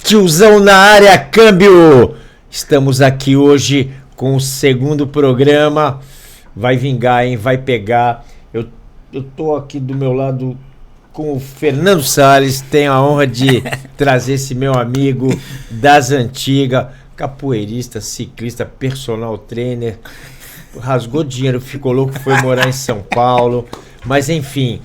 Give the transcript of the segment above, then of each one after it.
Tiozão na área, câmbio! Estamos aqui hoje com o segundo programa. Vai vingar, hein? Vai pegar. Eu tô aqui do meu lado com o Fernando Salles. Tenho a honra de trazer esse meu amigo das antigas, capoeirista, ciclista, personal trainer. Rasgou dinheiro, ficou louco, foi morar em São Paulo. Mas enfim,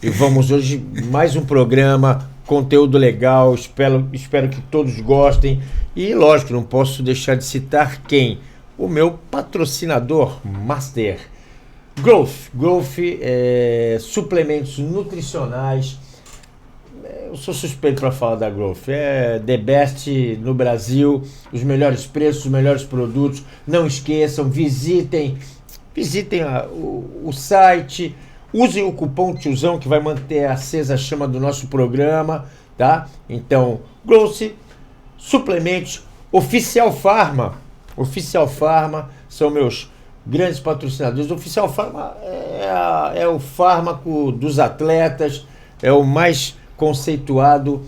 vamos hoje mais um programa, conteúdo legal, espero que todos gostem. E lógico, não posso deixar de citar quem? O meu patrocinador master, Growth, suplementos nutricionais. Eu sou suspeito para falar da Growth, é the best no Brasil, os melhores preços, os melhores produtos. Não esqueçam, visitem o site, usem o cupom Tiozão que vai manter acesa a chama do nosso programa, tá? Então, Growth, suplementos, Oficial Pharma são meus grandes patrocinadores. O Oficial Pharma é o fármaco dos atletas, é o mais conceituado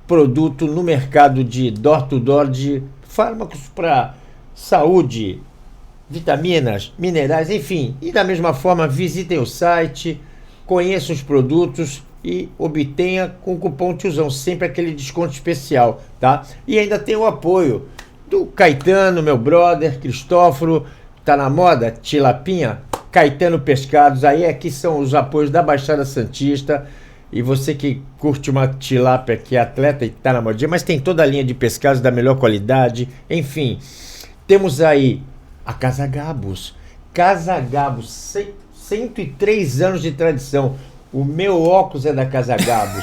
produto no mercado de door-to-door de fármacos para saúde, vitaminas, minerais, enfim. E da mesma forma, visitem o site, conheçam os produtos e obtenha com o cupom Tiozão, sempre aquele desconto especial, tá? E ainda tem o apoio do Caetano, meu brother, Cristóforo, tá na moda, tilapinha, Caetano Pescados, aí aqui são os apoios da Baixada Santista. E você que curte uma tilápia, que é atleta e tá na modinha, mas tem toda a linha de pescados da melhor qualidade, enfim. Temos aí a Casa Gabos, 103 anos de tradição. O meu óculos é da Casa Gabos.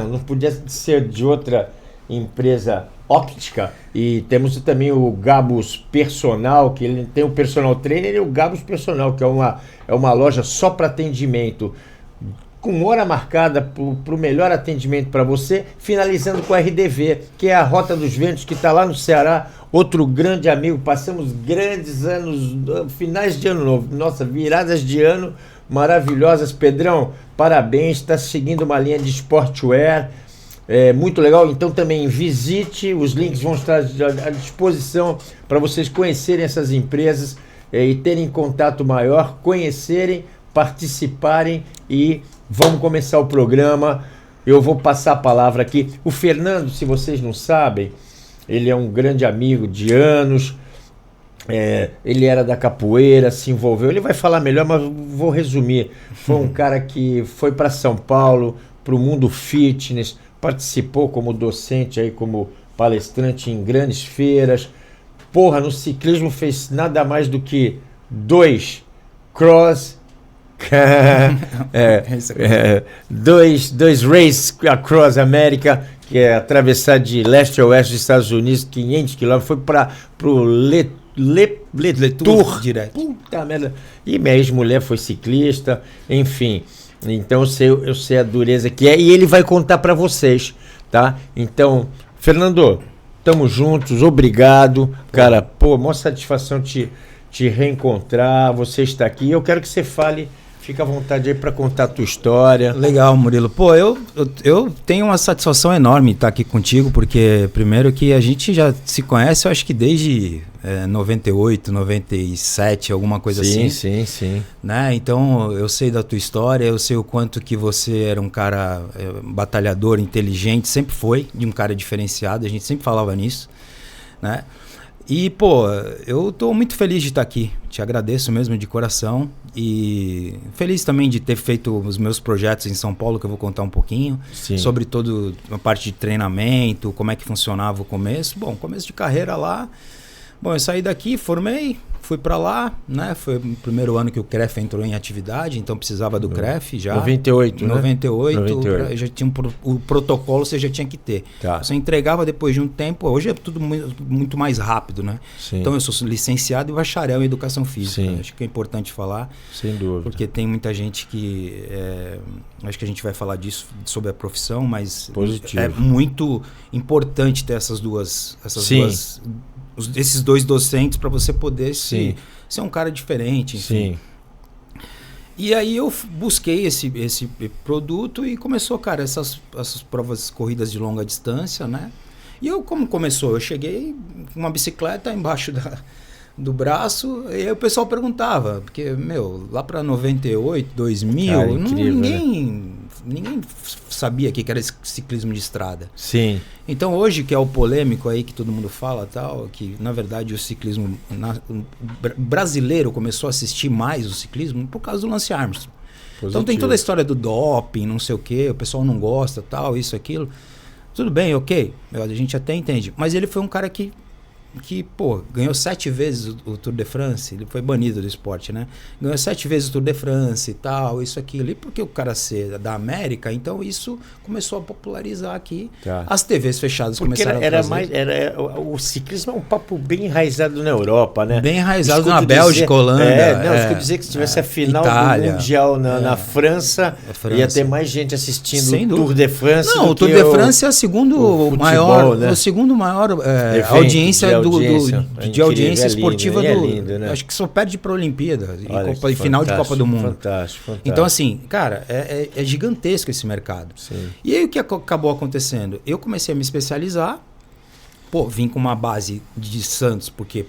Não podia ser de outra empresa óptica. E temos também o Gabos Personal, que ele tem o personal trainer, e o Gabos Personal, que é uma loja só para atendimento, com hora marcada para o melhor atendimento para você, finalizando com a RDV, que é a Rota dos Ventos, que está lá no Ceará, outro grande amigo. Passamos grandes anos, finais de ano novo, nossa, viradas de ano maravilhosas. Pedrão, parabéns, está seguindo uma linha de sportwear, muito legal. Então também visite, os links vão estar à disposição para vocês conhecerem essas empresas e terem contato maior, conhecerem, participarem. E vamos começar o programa. Eu vou passar a palavra aqui. O Fernando, se vocês não sabem, ele é um grande amigo de anos. Ele era da capoeira, se envolveu. Ele vai falar melhor, mas vou resumir. Foi um cara que foi para São Paulo, para o mundo fitness, participou como docente, aí, como palestrante em grandes feiras. Porra, no ciclismo fez nada mais do que 2 cross. dois races across America, que é atravessar de leste a oeste dos Estados Unidos, 500 quilômetros, foi para o Le Tour direto. Puta merda. E minha ex-mulher foi ciclista, enfim. Então eu sei a dureza que é, e ele vai contar para vocês, tá? Então, Fernando, tamo juntos, obrigado, cara. Pô, maior satisfação te reencontrar, você está aqui. Eu quero que você fale. Fica à vontade aí para contar a tua história. Legal, Murilo. Pô, eu tenho uma satisfação enorme estar aqui contigo, porque primeiro que a gente já se conhece, eu acho que desde 98, 97, alguma coisa assim. Sim. Né? Então, eu sei da tua história, eu sei o quanto que você era um cara batalhador, inteligente, sempre foi, de um cara diferenciado, a gente sempre falava nisso, né? E, pô, eu tô muito feliz de estar aqui, te agradeço mesmo de coração e feliz também de ter feito os meus projetos em São Paulo, que eu vou contar um pouquinho. Sim. Sobre toda a parte de treinamento, como é que funcionava o começo. Bom, começo de carreira lá, bom, eu saí daqui, formei, fui para lá, né? Foi o primeiro ano que o CREF entrou em atividade, então precisava do CREF já. 98, né? 98. Já tinha o protocolo, você já tinha que ter. Tá. Você entregava depois de um tempo, hoje é tudo muito mais rápido, né? Sim. Então eu sou licenciado e bacharel em Educação Física. Sim. Acho que é importante falar. Sem dúvida. Porque tem muita gente que... acho que a gente vai falar disso, sobre a profissão, mas positivo. É muito importante ter esses dois docentes para você poder ser um cara diferente, enfim. Sim. E aí eu busquei esse produto e começou, cara, essas provas, corridas de longa distância, né? E como começou? Eu cheguei com uma bicicleta embaixo do braço, e aí o pessoal perguntava, porque, lá para 98, 2000, cara, incrível, ninguém sabia o que era esse ciclismo de estrada. Sim. Então hoje, que é o polêmico aí que todo mundo fala, tal, que na verdade o ciclismo brasileiro começou a assistir mais o ciclismo por causa do Lance Armstrong. Positivo. Então tem toda a história do doping, não sei o que, o pessoal não gosta, tal, isso, aquilo. Tudo bem, ok, a gente até entende. Mas ele foi um cara que ganhou 7 vezes o Tour de France. Ele foi banido do esporte, né? Ganhou 7 vezes o Tour de France e tal, isso, aquilo. E porque o cara ser da América, então isso começou a popularizar aqui. Tá. As TVs fechadas começaram a trazer. O ciclismo é um papo bem enraizado na Europa, né? Bem enraizado na Bélgica, Holanda. Eu dizer que se tivesse a final do Mundial na França, ia ter mais gente assistindo o Tour de France. Não, o Tour de France é o segundo maior, né? O segundo maior audiência de audiência esportiva do lindo, né? Acho que só perde para a Olimpíada e final de Copa do Mundo. Fantástico. Então assim, cara, é gigantesco esse mercado. Sim. E aí o que acabou acontecendo? Eu comecei a me especializar, vim com uma base de Santos, porque,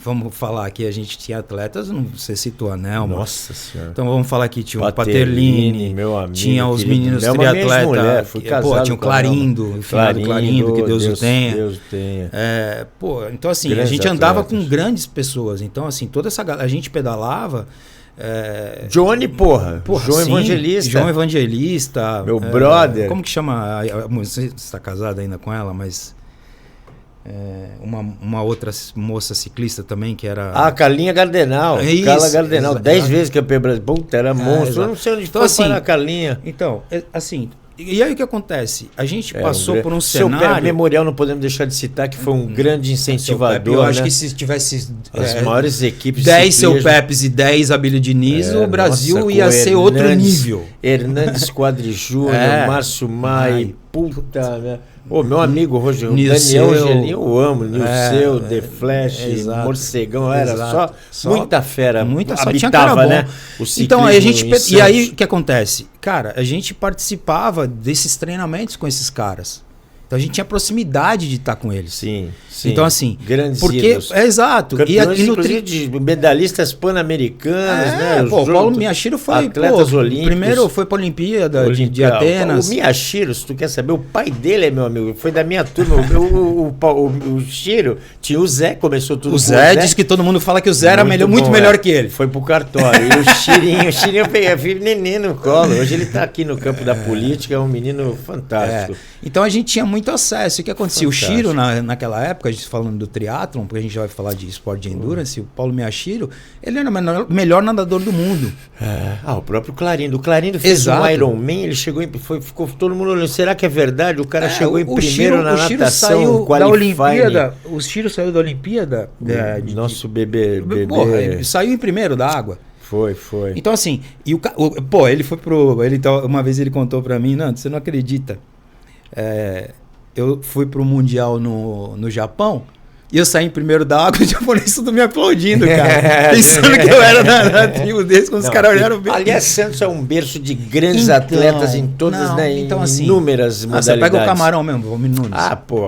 vamos falar que a gente tinha atletas, você citou a Nelma. Nossa Senhora. Então vamos falar que tinha o Paterlini, meu amigo, tinha os meninos triatletas, tinha o Clarindo, que Deus o tenha. Deus o tenha. Então assim, a gente andava com grandes pessoas, então assim, toda essa galera, a gente pedalava. Johnny, João Evangelista. Meu brother. Como que chama? Você está casado ainda com ela, mas... uma outra moça ciclista também que era... Carlinha Gardenal. Carla Gardenal. 10 vezes campeã brasileira. Puta, era monstro. Eu não sei onde foi para a Carlinha. Então, assim... E aí o que acontece? A gente passou por um cenário... Memorial não podemos deixar de citar que foi um grande incentivador. Eu acho que se tivesse as maiores equipes 10 Seu Pepes e 10 Abílio Diniz, o Brasil ia ser outro nível. Hernandes Quadri Júnior, Márcio Mai, puta, né? Meu amigo Daniel Gelinho, eu amo. Nilceu, The Flash, Morcegão, era só muita fera. Só tinha cara bom, né? Então, e aí o que acontece? Cara, a gente participava desses treinamentos com esses caras. Então a gente tinha proximidade de estar com eles. Sim. Então assim, grandes ídolos. Exato. Campeões, e inclusive de medalhistas pan-americanos, né? O Paulo Miyashiro foi atletas olímpicos. Primeiro foi para a Olimpíada de Atenas. O Miyashiro, se tu quer saber, o pai dele é meu amigo, foi da minha turma. o Shiro tinha o Zé, começou tudo. O Zé diz que todo mundo fala que o Zé era muito melhor que ele. Foi pro cartório. E o Chirinho eu peguei filho neném no colo. Hoje ele está aqui no campo da política, é um menino fantástico. Então a gente tinha muito acesso. O que acontecia? Fantástico. O Shiro, naquela época, a gente falando do triatlon, porque a gente já vai falar de esporte de endurance, o Paulo Miyashiro, ele era o melhor nadador do mundo. O próprio Clarindo. O Clarindo fez um Ironman, ele chegou ficou todo mundo olhando. Será que é verdade? O cara chegou em primeiro na natação, saiu da Olimpíada. O Shiro saiu da Olimpíada. Nosso bebê. Ele saiu em primeiro da água. Foi. Então assim, ele foi uma vez ele contou pra mim, não, você não acredita. Eu fui pro Mundial no Japão e eu saí em primeiro da água e os japoneses tudo me aplaudindo, cara. Pensando que eu era na tribo deles, quando os caras olharam bem. Aliás, Santos é um berço de grandes atletas em todas, assim, inúmeras modalidades. Você pega o Camarão mesmo, o Valmir Nunes.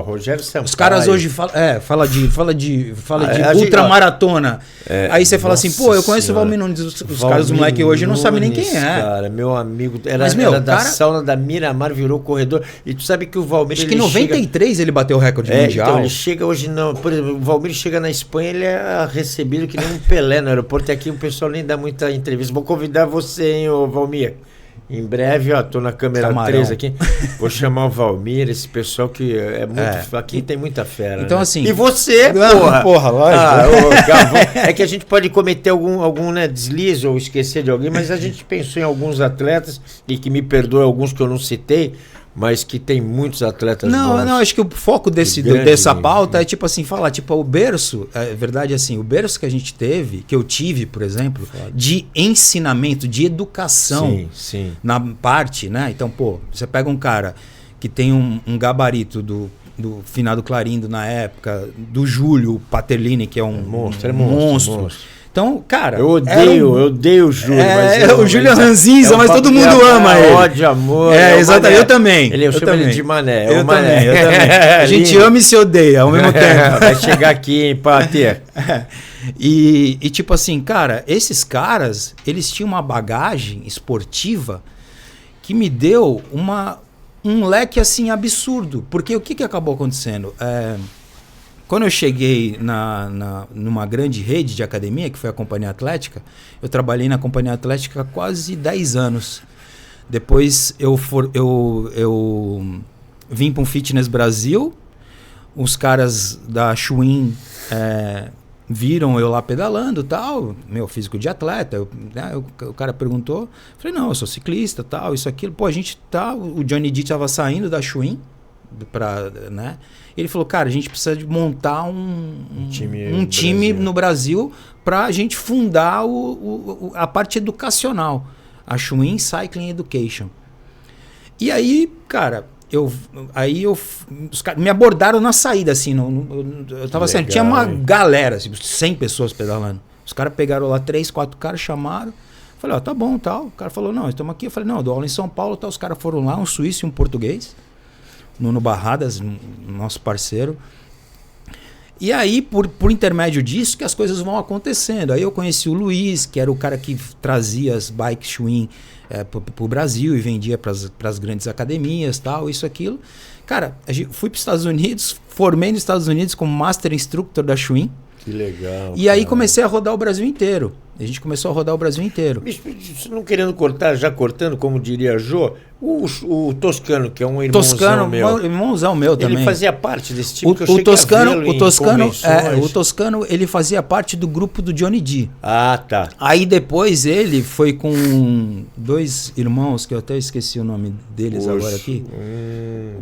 Rogério Sampaio. Os caras hoje fala de ultramaratona. Aí você fala assim, eu conheço o Valmir Nunes. Os caras, os moleques hoje não sabem nem quem é. Cara, meu amigo, era da sauna da Miramar, virou corredor. E tu sabe que o Valmir... Acho que em 93 ele bateu o recorde mundial. Então ele chega hoje não... Por exemplo, o Valmir chega na Espanha, ele é recebido que nem um Pelé no aeroporto. E aqui o pessoal nem dá muita entrevista. Vou convidar você, hein, Valmir. Em breve, tô na câmera 3 aqui. Vou chamar o Valmir, esse pessoal que é muito... Aqui tem muita fera. Então, né? assim... E você, lógico. É que a gente pode cometer algum deslize ou esquecer de alguém, mas a gente pensou em alguns atletas, e que me perdoe alguns que eu não citei, mas que tem muitos atletas bons. Não, acho que o foco dessa pauta é tipo assim, falar, o berço, é verdade assim, o berço que a gente teve, que eu tive, por exemplo, de ensinamento, de educação na parte, né? Então, você pega um cara que tem um gabarito do finado Clarindo na época, do Júlio Paterlini, que é um monstro. Então, cara... Eu odeio o Júlio. O Júlio é ranzinza, mas todo mundo ama ele. Ódio, amor. Exatamente. Eu também. Eu chamo ele de Mané. Eu também. A gente ama e se odeia ao mesmo tempo. Vai chegar aqui, hein, Pater. E tipo assim, cara, esses caras, eles tinham uma bagagem esportiva que me deu um leque assim absurdo. Porque o que acabou acontecendo? Quando eu cheguei numa grande rede de academia, que foi a Companhia Atlética, eu trabalhei na Companhia Atlética há quase 10 anos. Depois eu vim para um Fitness Brasil, os caras da Schwinn viram eu lá pedalando, tal, meu físico de atleta, o cara perguntou, falei, não, eu sou ciclista, tal, isso, aquilo, pô, a gente tá, o Johnny D estava saindo da Schwinn, né? Ele falou, cara, a gente precisa de montar um time no Brasil para a gente fundar a parte educacional, a Schwinn Cycling Education. E aí, cara, os caras me abordaram na saída, assim, eu tava saindo, tinha uma galera, assim, 100 pessoas pedalando. Os caras pegaram lá 3, 4 caras, chamaram, falei, tá bom, tal. O cara falou, não, estamos aqui. Eu falei, não, eu dou aula em São Paulo, tal. Os caras foram lá, um suíço e um português, Nuno Barradas, nosso parceiro. E aí, por intermédio disso, que as coisas vão acontecendo. Aí eu conheci o Luiz, que era o cara que trazia as bikes Schwinn pro Brasil e vendia para as grandes academias, tal, isso, aquilo. Cara, fui para os Estados Unidos, formei nos Estados Unidos como Master Instructor da Schwinn. Que legal. E aí comecei a rodar o Brasil inteiro. A gente começou a rodar o Brasil inteiro. Não querendo cortar, já cortando, como diria a Jô, o Toscano, que é um irmãozão meu. Irmãozão meu também. Ele fazia parte desse time que eu cheguei a vê-lo o Toscano, ele fazia parte do grupo do Johnny D. Ah, tá. Aí depois ele foi com 2 irmãos, que eu até esqueci o nome deles agora aqui.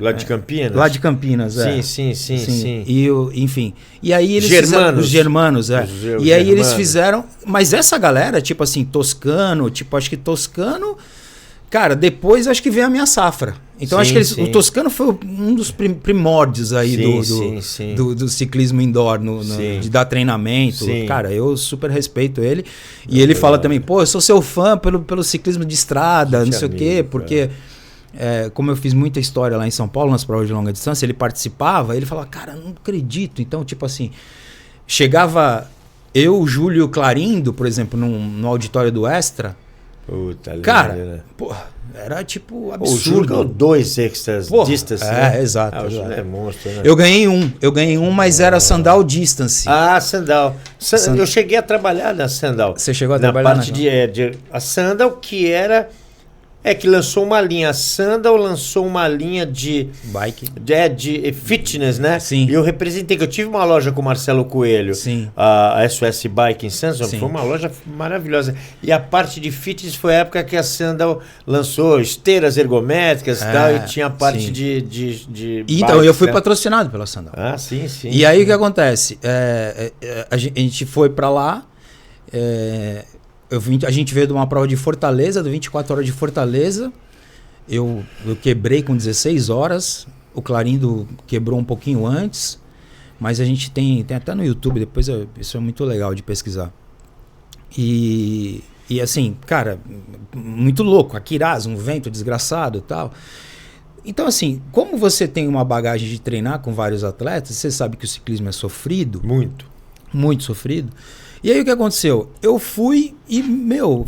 Lá de Campinas? Lá de Campinas, Sim. E enfim. E aí eles Germanos. Os germanos, E aí eles fizeram... Mas essa galera, tipo assim, Toscano, acho que Toscano... Cara, depois acho que veio a minha safra. Então acho que o Toscano foi um dos primórdios aí do ciclismo indoor, de dar treinamento. Sim. Cara, eu super respeito ele. E ele fala também, pô, eu sou seu fã pelo ciclismo de estrada, não sei o quê, porque... como eu fiz muita história lá em São Paulo, nas provas de longa distância, ele participava, ele falava, cara, não acredito. Então, tipo assim, chegava eu, Júlio e o Clarindo, por exemplo, no auditório do Extra. Puta, cara, né? Porra, era tipo absurdo. O Júlio ganhou 2 extras distance, né? Exato. O Júlio é monstro, né? Eu ganhei um, mas era Sandal Distance. Ah, Sandal. Eu cheguei a trabalhar na Sandal. Você chegou a trabalhar na parte a Sandal, que era... que lançou uma linha. A Sandal lançou uma linha de... Bike. De fitness, né? Sim. E eu representei, que eu tive uma loja com o Marcelo Coelho. Sim. A SOS Bike em Santos. Foi uma loja maravilhosa. E a parte de fitness foi a época que a Sandal lançou esteiras ergométricas e tal. E tinha a parte de então, bikes, eu fui patrocinado pela Sandal. Ah, sim. E aí o que acontece? A gente foi pra lá... a gente veio de uma prova de Fortaleza, do 24 horas de Fortaleza. Eu quebrei com 16 horas. O Clarindo quebrou um pouquinho antes. Mas a gente tem até no YouTube, depois isso é muito legal de pesquisar. E assim, cara, muito louco. Aquiraz, um vento desgraçado e tal. Então assim, como você tem uma bagagem de treinar com vários atletas, você sabe que o ciclismo é sofrido. Muito sofrido. E aí o que aconteceu? Eu fui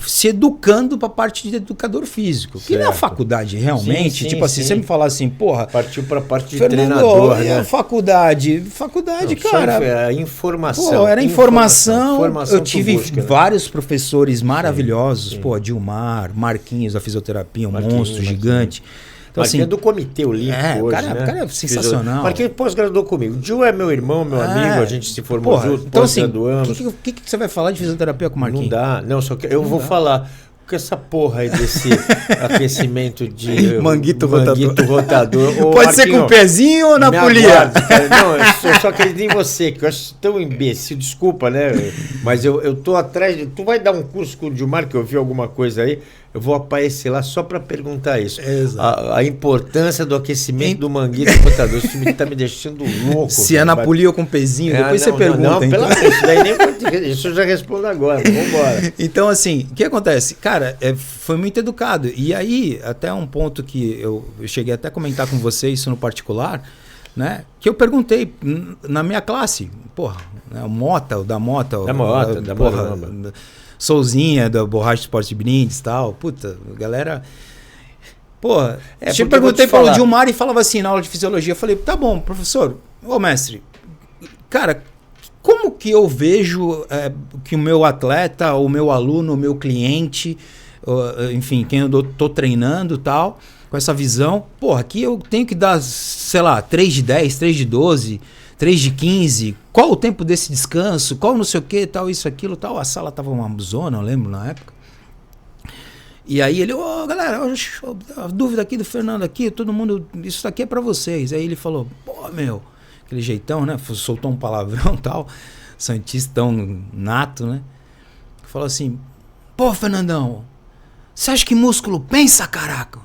se educando para a parte de educador físico. Certo. Que na faculdade realmente, assim, você me falar assim, porra... Partiu para a parte de treinador, né? Faculdade, cara... Era informação. Pô, era informação eu tive busca, vários professores maravilhosos. Pô, Dilmar, Marquinhos da fisioterapia, monstro gigante. Então, Marquinhos é do Comitê Olímpico hoje, né? O cara é sensacional. Marquinhos pós-graduou comigo. O Gil é meu irmão, meu amigo, a gente se formou junto, então, pós-graduamos. O que você vai falar de fisioterapia com o Marquinhos? Não dá, só que eu vou falar. Com essa porra aí desse aquecimento de manguito rotador. Pode ser com o pezinho ou na polia? Não, eu só acredito em você, que eu acho tão imbecil, desculpa, né? Mas eu tô atrás tu vai dar um curso com o Gilmar, que eu vi alguma coisa aí. eu vou aparecer lá só para perguntar isso. Exato. A importância do aquecimento do manguito do computador. Isso tá me deixando louco. Se é na polia ou com pezinho, depois você pergunta. Não, pelo amor, isso daí nem isso eu já respondo agora. Vambora. Então, assim, o que acontece? Cara, foi muito educado. E aí, até um ponto que eu cheguei até a comentar com você, isso no particular, né? Que eu perguntei na minha classe, porra, né, o da Mota, Souzinha, da Borracha Esporte Brindes e tal, puta, galera. Porra, eu perguntei para o Gilmar e falava assim na aula de fisiologia, eu falei, tá bom, professor, mestre, cara, como que eu vejo que o meu atleta, o meu aluno, o meu cliente, enfim, quem eu tô treinando e tal, com essa visão, porra, aqui eu tenho que dar, sei lá, 3 de 10, 3 de 12, 3 de 15, qual o tempo desse descanso, qual não sei o que, tal, isso, aquilo, tal. A sala tava uma zona, eu lembro na época. E aí ele, galera, a dúvida aqui do Fernando aqui, todo mundo, isso daqui é pra vocês. Aí ele falou, pô, meu, aquele jeitão, né, soltou um palavrão tal, santistão nato, né. Falou assim, pô, Fernandão, você acha que músculo pensa, caraca?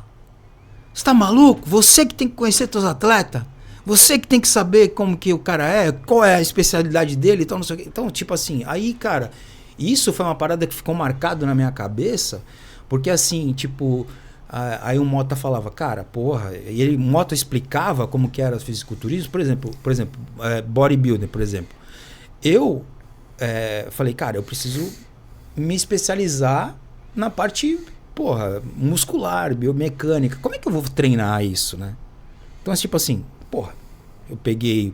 Você tá maluco? Você que tem que conhecer teus atletas. Você que tem que saber como que o cara é, qual é a especialidade dele e tal, não sei o quê. Então, tipo assim, aí, cara, isso foi uma parada que ficou marcado na minha cabeça, porque assim, tipo, aí o Mota falava, cara, porra, e o Mota explicava como que era o fisiculturismo, por exemplo, bodybuilder, por exemplo. Eu falei, cara, eu preciso me especializar na parte, porra, muscular, biomecânica. Como é que eu vou treinar isso, né? Então, tipo assim, porra, eu peguei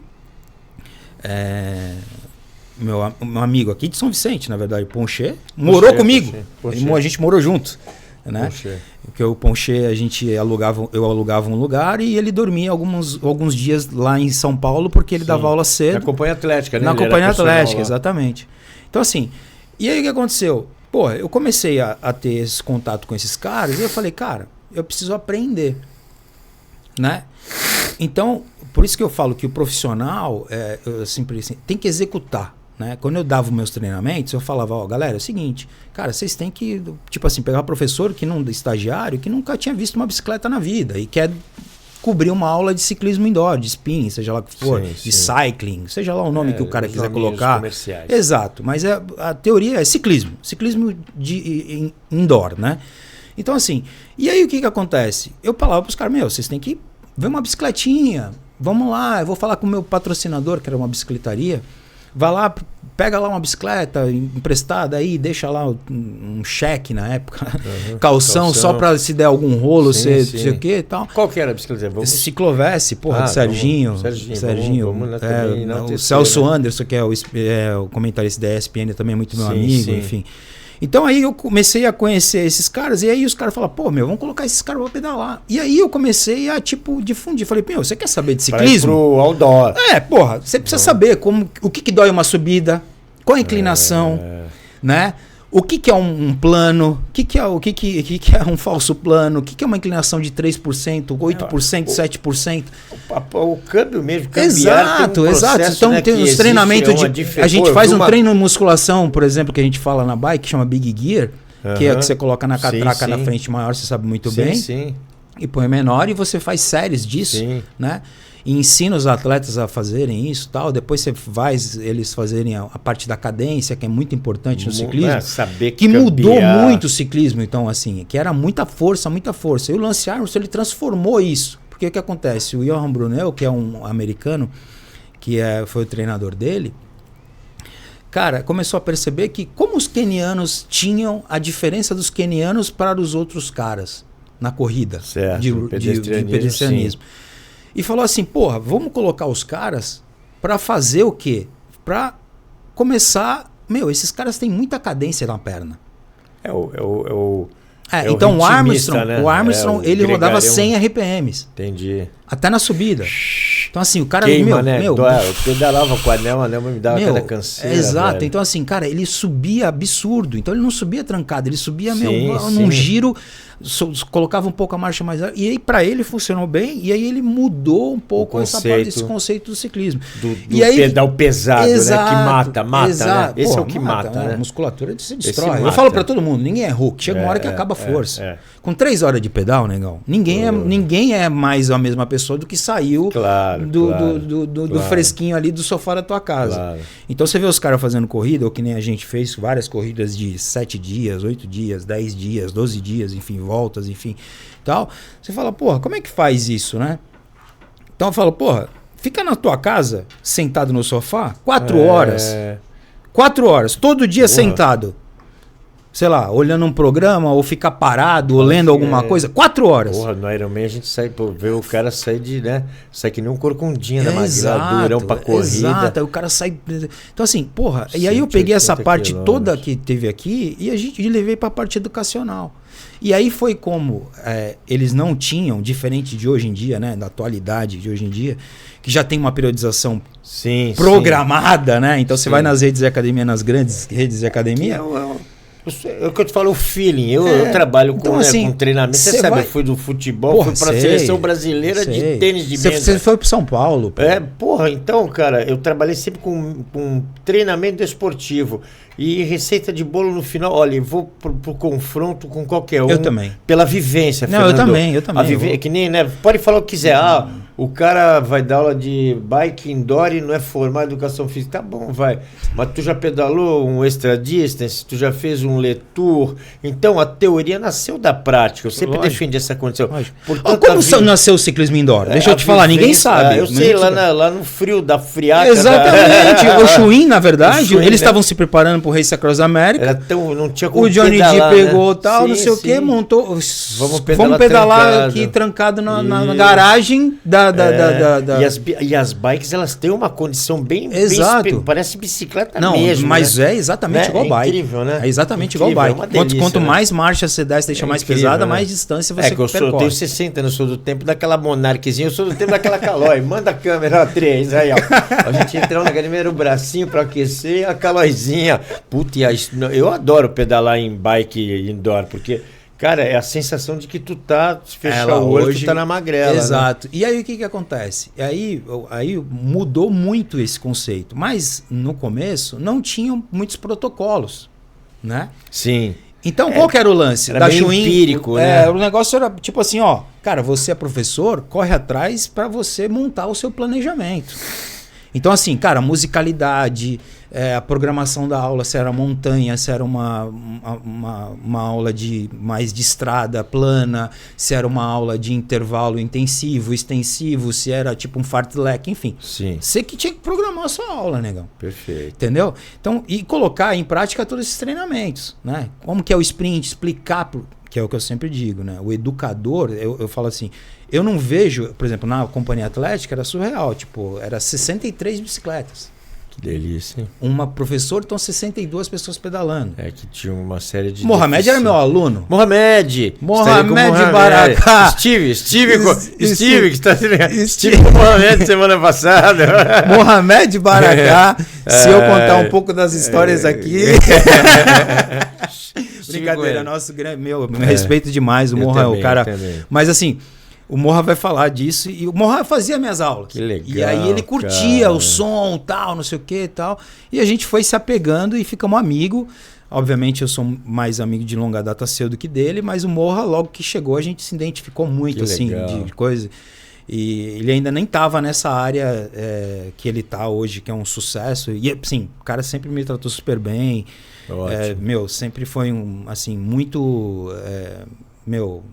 meu amigo aqui de São Vicente, na verdade, Ponché, morou comigo. Ponché. A gente morou junto, né? Ponché. Porque o Ponché eu alugava um lugar e ele dormia alguns dias lá em São Paulo porque ele dava aula cedo. Na companhia atlética, né? Na companhia atlética, exatamente. Então assim, e aí o que aconteceu? Porra, eu comecei a ter esse contato com esses caras e eu falei, cara, eu preciso aprender, né? Então, por isso que eu falo que o profissional tem que executar, né? Quando eu dava meus treinamentos, eu falava, galera, é o seguinte, cara, vocês têm que, tipo assim, pegar um professor estagiário que nunca tinha visto uma bicicleta na vida e quer cobrir uma aula de ciclismo indoor, de spinning, seja lá o que for, de cycling, seja lá o nome que o cara quiser colocar. Comerciais. Exato, mas a teoria é ciclismo de indoor, né? Então assim, e aí o que acontece? Eu falava para os caras, vocês têm que ver uma bicicletinha, vamos lá, eu vou falar com o meu patrocinador, que era uma bicicletaria, vai lá, pega lá uma bicicleta emprestada aí, deixa lá um cheque na época, calção, só pra se der algum rolo, sei o que e tal. Qual que era a bicicleta? Ciclovesse, porra, do Serginho. Vamos o Celso Anderson, que é o comentarista da ESPN, também é muito meu amigo, enfim. Então aí eu comecei a conhecer esses caras, e aí os caras falaram, vamos colocar esses caras pra pedalar. E aí eu comecei a, difundir. Falei, você quer saber de ciclismo? Pro outdoor. Você precisa saber o que dói uma subida, qual a inclinação, né? O que é um plano, o que é um falso plano, o que é uma inclinação de 3%, 8%, 7%. O câmbio mesmo, cambiar. Exato. Então né, tem os treinamentos a gente faz um treino de musculação, por exemplo, que a gente fala na bike, que chama Big Gear, que é que você coloca na catraca na frente maior, você sabe muito bem. E põe menor e você faz séries disso, né? E ensina os atletas a fazerem isso, tal. Depois você faz eles fazerem a parte da cadência, que é muito importante no ciclismo, saber que mudou muito o ciclismo, então assim, que era muita força. E o Lance Armstrong, ele transformou isso. Porque o que acontece? O Johan Brunel, que é um americano, que foi o treinador dele, cara, começou a perceber que como os quenianos tinham a diferença dos quenianos para os outros caras na corrida de pedestrianismo. E falou assim, vamos colocar os caras para fazer o quê? Para começar... esses caras têm muita cadência na perna. Então o Armstrong, né? Ele rodava 100 RPMs. Entendi. Até na subida. Então, assim, o cara... Queima, né? Eu pedalava com o anel me dava aquela canseira. Exato. Velho. Então, assim, cara, ele subia absurdo. Então, ele não subia trancado, ele subia, sim. num giro, colocava um pouco a marcha mais... E aí, pra ele, funcionou bem. E aí, ele mudou um pouco esse conceito do ciclismo. Do pedal pesado, exato, né? Que mata, exato. né? Esse é o que mata, né? A musculatura se destrói. Eu falo pra todo mundo, ninguém é Hulk. Chega uma hora que acaba a força. Com 3 horas de pedal, negão, ninguém é mais a mesma pessoa do que saiu do fresquinho ali do sofá da tua casa. Claro. Então você vê os caras fazendo corrida, ou que nem a gente fez várias corridas de 7 dias, 8 dias, 10 dias, 12 dias, enfim, voltas, enfim, tal. Você fala, porra, como é que faz isso, né? Então eu falo, porra, fica na tua casa, sentado no sofá, 4 horas. 4 horas, todo dia sentado. Sei lá, olhando um programa, ou ficar parado, ou lendo alguma coisa, 4 horas. Porra, no Ironman a gente sai, vê o cara sair sai que nem um corcundinha na magrela, durão pra corrida. Exato, aí o cara sai... Então assim, porra, e aí eu peguei essa parte toda que teve aqui e a gente levei pra parte educacional. E aí foi como eles não tinham, diferente de hoje em dia, né, da atualidade de hoje em dia, que já tem uma periodização programada, né? Então você vai nas redes de academia, nas grandes redes de academia... É o que eu te falo, o feeling. Eu trabalho com, com treinamento. Você sabe, eu fui do futebol, fui pra seleção brasileira de tênis de mesa. Você foi pro São Paulo. Pô. Então, cara, eu trabalhei sempre com treinamento esportivo. E receita de bolo no final, olha, eu vou pro confronto com qualquer um. Eu também. Pela vivência, Não, Fernando. eu também. Que nem, né? Pode falar o que quiser. O cara vai dar aula de bike indoor e não é formado em educação física. Tá bom, vai. Mas tu já pedalou um extra distance, tu já fez um Le Tour. Então a teoria nasceu da prática. Eu sempre defendi essa condição. Portanto, como nasceu o ciclismo indoor? Deixa eu te falar, ninguém sabe. Eu sei, lá no frio da friaca. Exatamente. O Chuin, na verdade, eles estavam se preparando pro Race Across America. Não tinha como o Johnny pedalar, D pegou né? tal, não sei o que, montou. Vamos pedalar aqui trancado na garagem E as bikes, elas têm uma condição bem... Exato. Parece bicicleta não, mesmo. Mas né? É exatamente igual bike. Incrível, né? É exatamente igual bike. Quanto mais marcha você dá, você deixa mais pesada, mais distância você percorre. Eu tenho 60 anos, eu sou do tempo daquela Monarquezinha, eu sou do tempo daquela Caloi. Manda a câmera 3 aí, ó. A gente entrou na academia, era o bracinho pra aquecer e a Calóizinha. Puta, eu adoro pedalar em bike indoor, porque... Cara, é a sensação de que tu tá, se fechar o olho, hoje, tu tá na magrela. Exato. Né? E aí o que acontece? Aí mudou muito esse conceito. Mas no começo não tinham muitos protocolos, né? Sim. Então qual que era o lance? Era meio empírico, né? O negócio era tipo assim, ó. Cara, você é professor, corre atrás para você montar o seu planejamento. Então assim, cara, musicalidade... a programação da aula, se era montanha, se era uma aula mais de estrada plana, se era uma aula de intervalo intensivo, extensivo, se era tipo um fartlek, enfim. Sim. Você que tinha que programar a sua aula, negão. Perfeito. Entendeu? Então, e colocar em prática todos esses treinamentos, né? Como que é o sprint, explicar, que é o que eu sempre digo, né? O educador, eu falo assim, eu não vejo, por exemplo, na companhia atlética era surreal, tipo, era 63 bicicletas. Que delícia. Uma professora, então 62 pessoas pedalando. Que tinha uma série de... Mohamed era meu aluno. Mohamed Baraka. Steve que está Steve com Mohamed semana passada. Mohamed Baraka. Se eu contar um pouco das histórias aqui... Brincadeira, nosso grande... Meu respeito demais. O Morra é o cara... Mas assim... O Morra vai falar disso e o Morra fazia minhas aulas. Que legal. E aí ele curtia o som, tal, não sei o que tal. E a gente foi se apegando e ficamos amigos. Obviamente eu sou mais amigo de longa data seu do que dele, mas o Morra, logo que chegou, a gente se identificou muito, que assim, legal. De coisa. E ele ainda nem estava nessa área que ele está hoje, que é um sucesso. E assim, o cara sempre me tratou super bem. Sempre foi muito...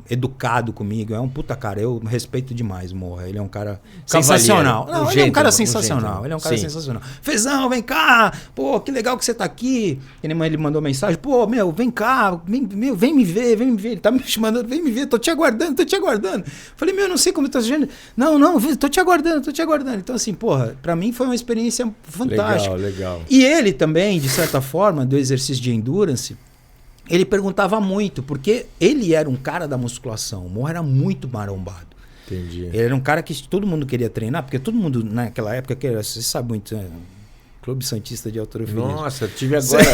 educado comigo, é um puta cara, eu respeito demais o Morra, ele é um cara sensacional. Não, ele é um cara sensacional, ele é um cara sensacional. Fezão, vem cá, pô, que legal que você tá aqui. Ele mandou mensagem, pô, vem cá, vem me ver, ele tá me chamando, vem me ver, tô te aguardando. Falei, não sei como tá agindo. Não, tô te aguardando. Então assim, porra, pra mim foi uma experiência fantástica. Legal. E ele também, de certa forma, do exercício de endurance, ele perguntava muito, porque ele era um cara da musculação. O Morra era muito marombado. Entendi. Ele era um cara que todo mundo queria treinar, porque todo mundo naquela época, você sabe muito, né? Clube Santista de Halterofilismo. Nossa, tive agora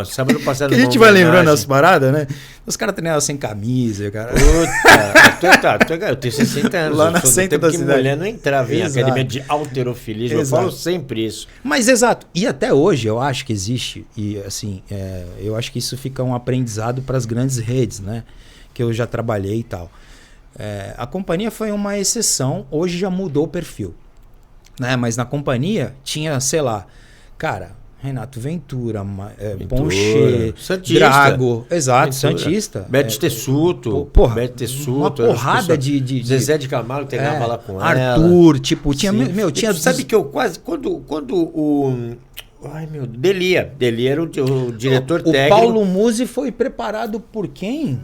sábado passado. Que a gente vai lembrando as paradas, né? Os caras treinavam sem camisa, cara. Puta, eu tenho 60 anos. Lá na centro da cidade. Mulher não entrava em academia de halterofilismo. Eu falo sempre isso. Mas exato. E até hoje eu acho que existe, e assim, eu acho que isso fica um aprendizado para as grandes redes, né? Que eu já trabalhei e tal. A companhia foi uma exceção, hoje já mudou o perfil. Né? Mas na companhia tinha, sei lá, cara, Renato Ventura, Ponche, Drago, exato, Ventura. Santista. Beto Tessuto. Beto Tessuto. Uma porrada de Zezé de Camargo treinava lá com Arthur, ela. Tipo, tinha. Sim. Meu, tinha. Sabe que eu quase. Quando o. Ai, meu. Deli era o diretor técnico. O Paulo Musi foi preparado por quem?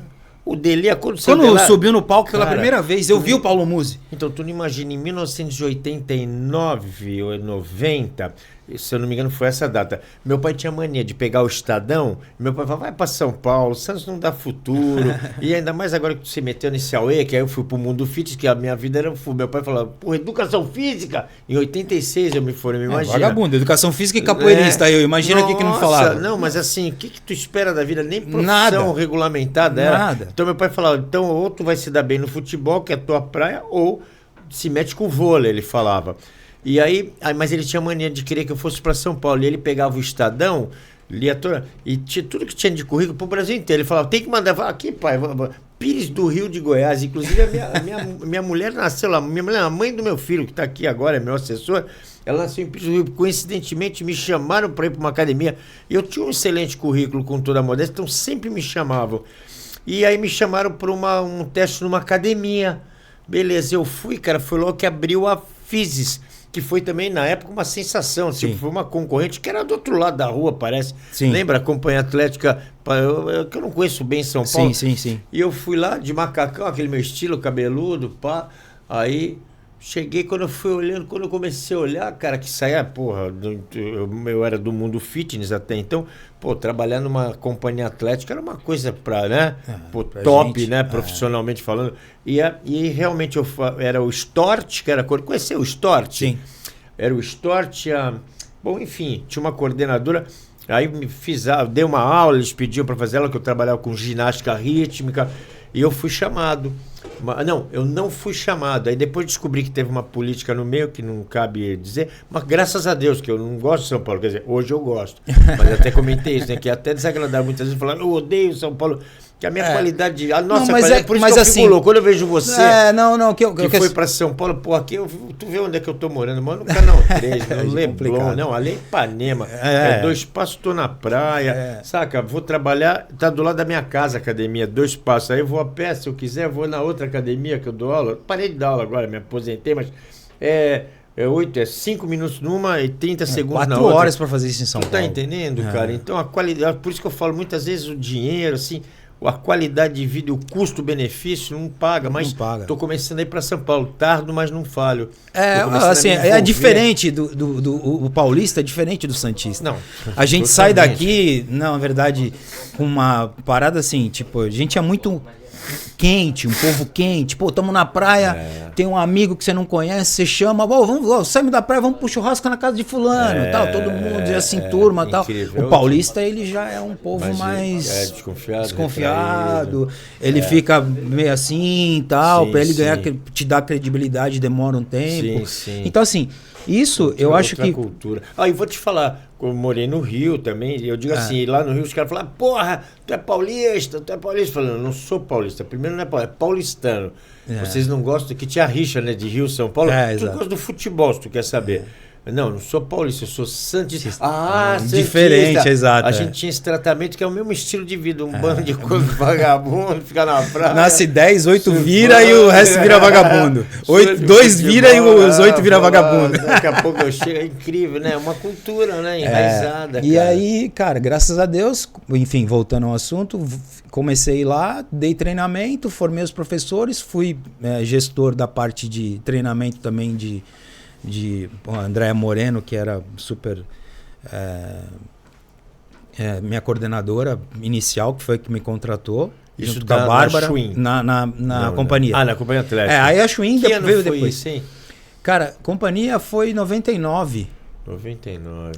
O Delia, quando subiu no palco pela primeira vez, eu vi o Paulo Musi. Então, tu não imagina, em 1989 ou 90, se eu não me engano foi essa data, meu pai tinha mania de pegar o Estadão, meu pai falava, vai pra São Paulo, Santos não dá futuro, e ainda mais agora que tu se meteu nesse AUE, que aí eu fui pro mundo fitness, que a minha vida era, meu pai falava, pô, educação física, em 86 eu me formei, imagina. Vagabundo, educação física e capoeirista, eu imagina o que não falava. Não, mas assim, o que tu espera da vida? Nem profissão regulamentada era. Nada. Então meu pai falava, então ou tu vai se dar bem no futebol, que é a tua praia, ou se mete com vôlei, ele falava. E aí, mas ele tinha mania de querer que eu fosse para São Paulo. E ele pegava o Estadão, lia toda, e tinha tudo que tinha de currículo pro Brasil inteiro. Ele falava, tem que mandar, aqui pai, Pires do Rio de Goiás. Inclusive minha mulher nasceu lá, a mãe do meu filho, que está aqui agora, é meu assessor, ela nasceu em Pires do Rio. Coincidentemente me chamaram para ir para uma academia. E eu tinha um excelente currículo com toda a modéstia, então sempre me chamavam. E aí me chamaram para um teste numa academia. Beleza, eu fui, cara, foi logo que abriu a Physis, que foi também, na época, uma sensação. Tipo, foi uma concorrente que era do outro lado da rua, parece. Sim. Lembra? A Companhia Atlética, que eu não conheço bem São Paulo. Sim. E eu fui lá de macacão, aquele meu estilo, cabeludo, pá. Aí cheguei, quando eu fui olhando, quando eu comecei a olhar, cara, que saía, porra, eu era do mundo fitness até então, pô, trabalhar numa companhia atlética era uma coisa pra, né, top, gente, né, profissionalmente falando. E realmente era o Stort, que era, conheceu o Stort? Sim. Era o Stort, bom, enfim, tinha uma coordenadora, aí dei uma aula, eles pediam pra fazer ela, que eu trabalhava com ginástica rítmica, e eu fui chamado. Não, eu não fui chamado. Aí depois descobri que teve uma política no meio, que não cabe dizer, mas graças a Deus, que eu não gosto de São Paulo. Quer dizer, hoje eu gosto. Mas até comentei isso, né? Que é até desagradável muitas vezes falar, eu odeio São Paulo. Que a minha qualidade, a nossa qualidade, por isso que eu fico louco. Quando eu vejo você, que foi pra São Paulo, pô, aqui, tu vê onde é que eu tô morando, mano, no Canal 3, no Leblon, não, ali é Ipanema, 2 passos, tô na praia, saca, vou trabalhar, tá do lado da minha casa a academia, 2 passos, aí eu vou a pé, se eu quiser, vou na outra academia que eu dou aula, parei de dar aula agora, me aposentei, mas 5 minutos numa e 30 segundos na outra. 4 horas pra fazer isso em São Paulo. Tá entendendo, cara? Então a qualidade, por isso que eu falo muitas vezes o dinheiro, assim, a qualidade de vida e o custo-benefício não paga, mas estou começando a ir para São Paulo, tardo, mas não falho. Assim, é diferente o paulista, é diferente do santista. Não. A gente sai daqui, na verdade, com uma parada assim, tipo, a gente é muito quente, um povo quente, pô, tamo na praia, tem um amigo que você não conhece, você chama, vamos, saímos da praia, vamos pro churrasco na casa de fulano, tal, todo mundo diz assim, turma, tal. O paulista, ele já é um povo mais desconfiado, ele fica meio assim, tal, pra ele ganhar, te dar credibilidade demora um tempo. Sim. Então, assim, isso eu acho que... cultura. E vou te falar, eu morei no Rio também, eu digo assim, lá no Rio os caras falam, porra, tu é paulista. Falando, eu não sou paulista, primeiro não é paulista, é paulistano. Vocês não gostam, que tinha rixa, né, de Rio, São Paulo, tu gosta do futebol, se tu quer saber. Não sou paulista, eu sou santista. Santista. Diferente, exato. A gente tinha esse tratamento que é o mesmo estilo de vida, um bando de coisa vagabundo, ficar na praia. Nasce 10, 8 vira e o resto vira vagabundo. 2 vira e os 8 vira vagabundo. Daqui a pouco eu chego, é incrível, né? Uma cultura, né? Enraizada. E aí, cara, graças a Deus, enfim, voltando ao assunto, comecei lá, dei treinamento, formei os professores, fui gestor da parte de treinamento também de Andréa Moreno, que era super minha coordenadora inicial, que foi que me contratou, Isso junto com a Bárbara na companhia. Na Companhia Atlética. Aí a Schwinn veio depois. Isso, hein? Cara, companhia foi em 99.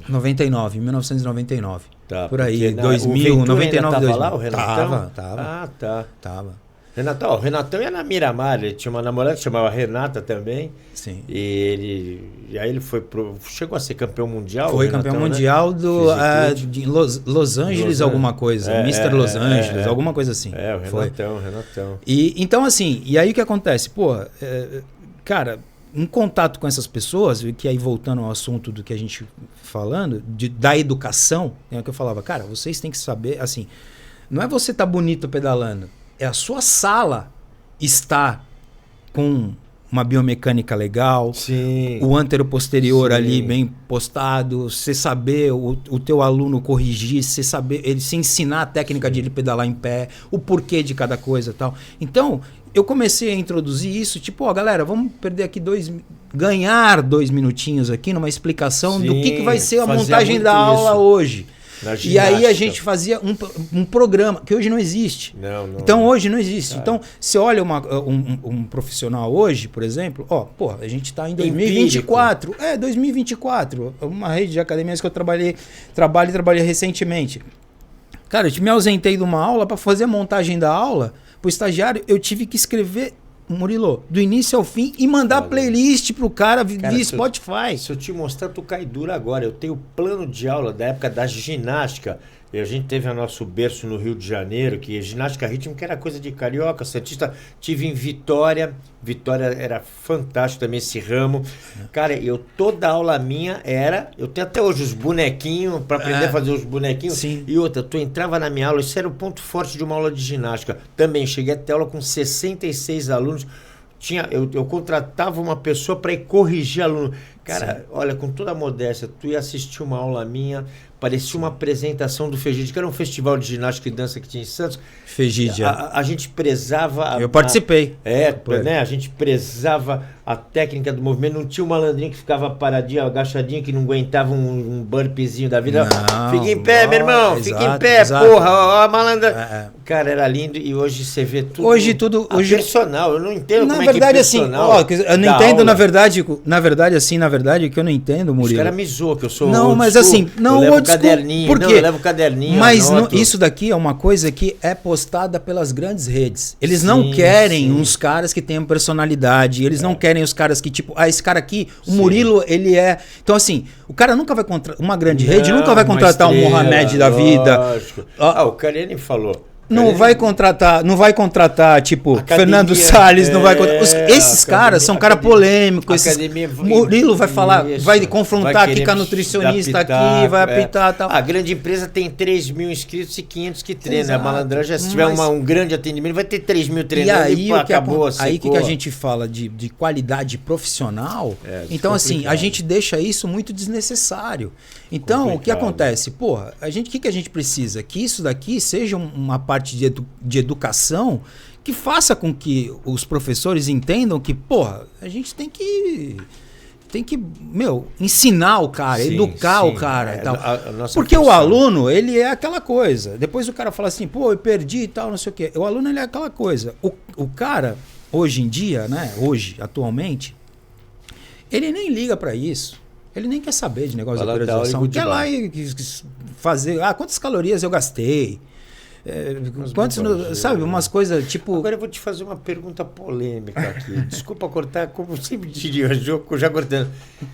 99, 1999. Tá, por aí, 2000, 99, 2000. Lá, o Renatão? Tava. Tava. O Renatão ia na Miramar, ele tinha uma namorada que chamava Renata também. Sim. E aí ele chegou a ser campeão mundial. Foi Renatão, campeão mundial de Los Angeles, alguma coisa. Mr. Los Angeles, alguma coisa assim. O Renatão. E, então, assim, e aí o que acontece? Pô, cara, em contato com essas pessoas, que aí voltando ao assunto do que a gente falando, da educação, é o que eu falava, cara, vocês têm que saber, assim, não é você estar bonito pedalando, é a sua sala estar com uma biomecânica legal, sim, o antero-posterior ali bem postado, você saber o teu aluno corrigir, você saber ele se ensinar a técnica de ele pedalar em pé, o porquê de cada coisa e tal. Então, eu comecei a introduzir isso, tipo, ó, galera, vamos perder aqui ganhar 2 minutinhos aqui numa explicação do que vai ser a montagem da aula hoje. E aí a gente fazia um programa, que hoje não existe. Então hoje não existe. Cara. Então, você olha um profissional hoje, por exemplo, a gente está em 2024. 2024. Uma rede de academias que eu trabalhei recentemente. Cara, eu me ausentei de uma aula para fazer a montagem da aula. Para o estagiário, eu tive que escrever, Murilo, do início ao fim e mandar playlist pro cara via Spotify. Se eu te mostrar, tu cai duro agora. Eu tenho plano de aula da época da ginástica. E a gente teve o nosso berço no Rio de Janeiro, que a ginástica rítmica era coisa de carioca, santista. Tive em Vitória. Vitória era fantástico também esse ramo. Cara, toda aula minha eu tenho até hoje os bonequinhos, para aprender a fazer os bonequinhos. Sim. E outra, tu entrava na minha aula, isso era o ponto forte de uma aula de ginástica. Também cheguei até aula com 66 alunos. Eu contratava uma pessoa para ir corrigir aluno. Cara, olha, com toda a modéstia, tu ia assistir uma aula minha, parecia uma apresentação do Fegidia, que era um festival de ginástica e dança que tinha em Santos. Fegidia. A gente prezava... Eu participei. Né? A gente prezava a técnica do movimento. Não tinha um malandrinho que ficava paradinho, agachadinho, que não aguentava um burpeezinho da vida. Não, fica em pé, meu irmão, fica em pé, porra, ó, malandra. Cara, era lindo e hoje você vê tudo... Hoje personal, eu não entendo na como verdade, é que personal... eu não entendo, na verdade, o que eu não entendo, Murilo. Os caras me zoam, que eu sou... Não, mas assim... eu levo caderninho. Por quê? Eu levo caderninho, mas isso daqui é uma coisa que é postada pelas grandes redes. Eles não querem uns caras que tenham personalidade. Eles não querem os caras que, tipo... esse cara aqui, o Murilo, ele é... Então, assim, o cara nunca vai contratar... Uma grande rede nunca vai contratar um Mohamed da vida. O Cariani falou... Não vai contratar, tipo, academia, Fernando Salles, não vai contratar. Esses caras são cara polêmico. Murilo vai falar, vai confrontar aqui com a nutricionista aqui, vai apitar e tal. A grande empresa tem 3 mil inscritos e 500 que treinam. A malandragem, se tiver um grande atendimento, vai ter 3 mil treinando e acabou. Aí que a gente fala de qualidade profissional, então assim, a gente deixa isso muito desnecessário. Então, o que acontece? Porra, o que a gente precisa? Que isso daqui seja uma parte de educação que faça com que os professores entendam que, porra, a gente tem que ensinar o cara, educar o cara e tal. Porque o aluno, ele é aquela coisa. Depois o cara fala assim, pô, eu perdi e tal, não sei o quê. O aluno, ele é aquela coisa. O cara, hoje em dia, né, atualmente, ele nem liga para isso. Ele nem quer saber de negócio de periodização. Quer lá e fazer... quantas calorias eu gastei? Sabe, umas coisas tipo... Agora eu vou te fazer uma pergunta polêmica aqui. Desculpa cortar, como sempre diria, já cortando.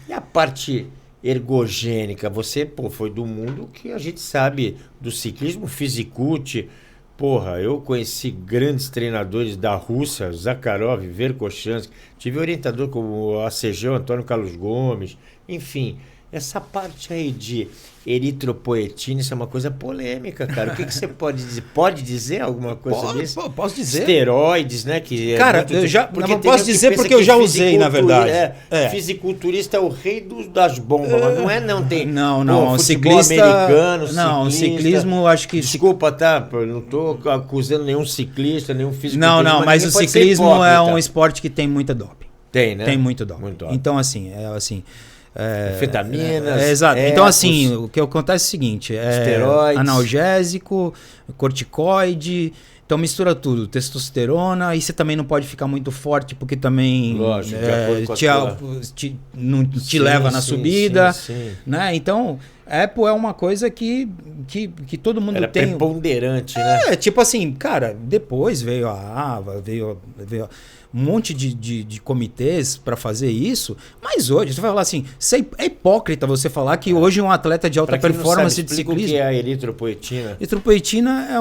E a parte ergogênica? Você, foi do mundo que a gente sabe do ciclismo, Fizikut. Porra, eu conheci grandes treinadores da Rússia, Zakharov, Verkhoshansky. Tive orientador como o Acejão, Antônio Carlos Gomes. Enfim, essa parte aí de eritropoetina, isso é uma coisa polêmica, cara. O que você pode dizer? Pode dizer alguma coisa disso? Posso dizer. Esteroides, né? Cara, eu posso dizer porque eu já usei, na verdade. Fisiculturista é o rei das bombas, mas não é, não tem. Não, o ciclista... americano, não, o ciclismo, acho que... Desculpa, tá? Eu não tô acusando nenhum ciclista, nenhum fisiculturista. Não, mas o ciclismo é um esporte que tem muita doping. Tem, né? Tem muito doping. Então, assim, Anfetaminas. Exato. Então, assim, o que acontece é o seguinte: esteroides, analgésico, corticoide. Então mistura tudo, testosterona, e você também não pode ficar muito forte, porque também lógico, não te leva na subida. Sim. Né? Então, Apple é uma coisa que todo mundo era tem. Preponderante, né? Tipo assim, cara, depois veio a AVA, veio um monte de comitês para fazer isso, mas hoje, você vai falar assim, é hipócrita você falar que hoje um atleta de alta performance de ciclismo... O que é a eritropoetina? Eritropoetina é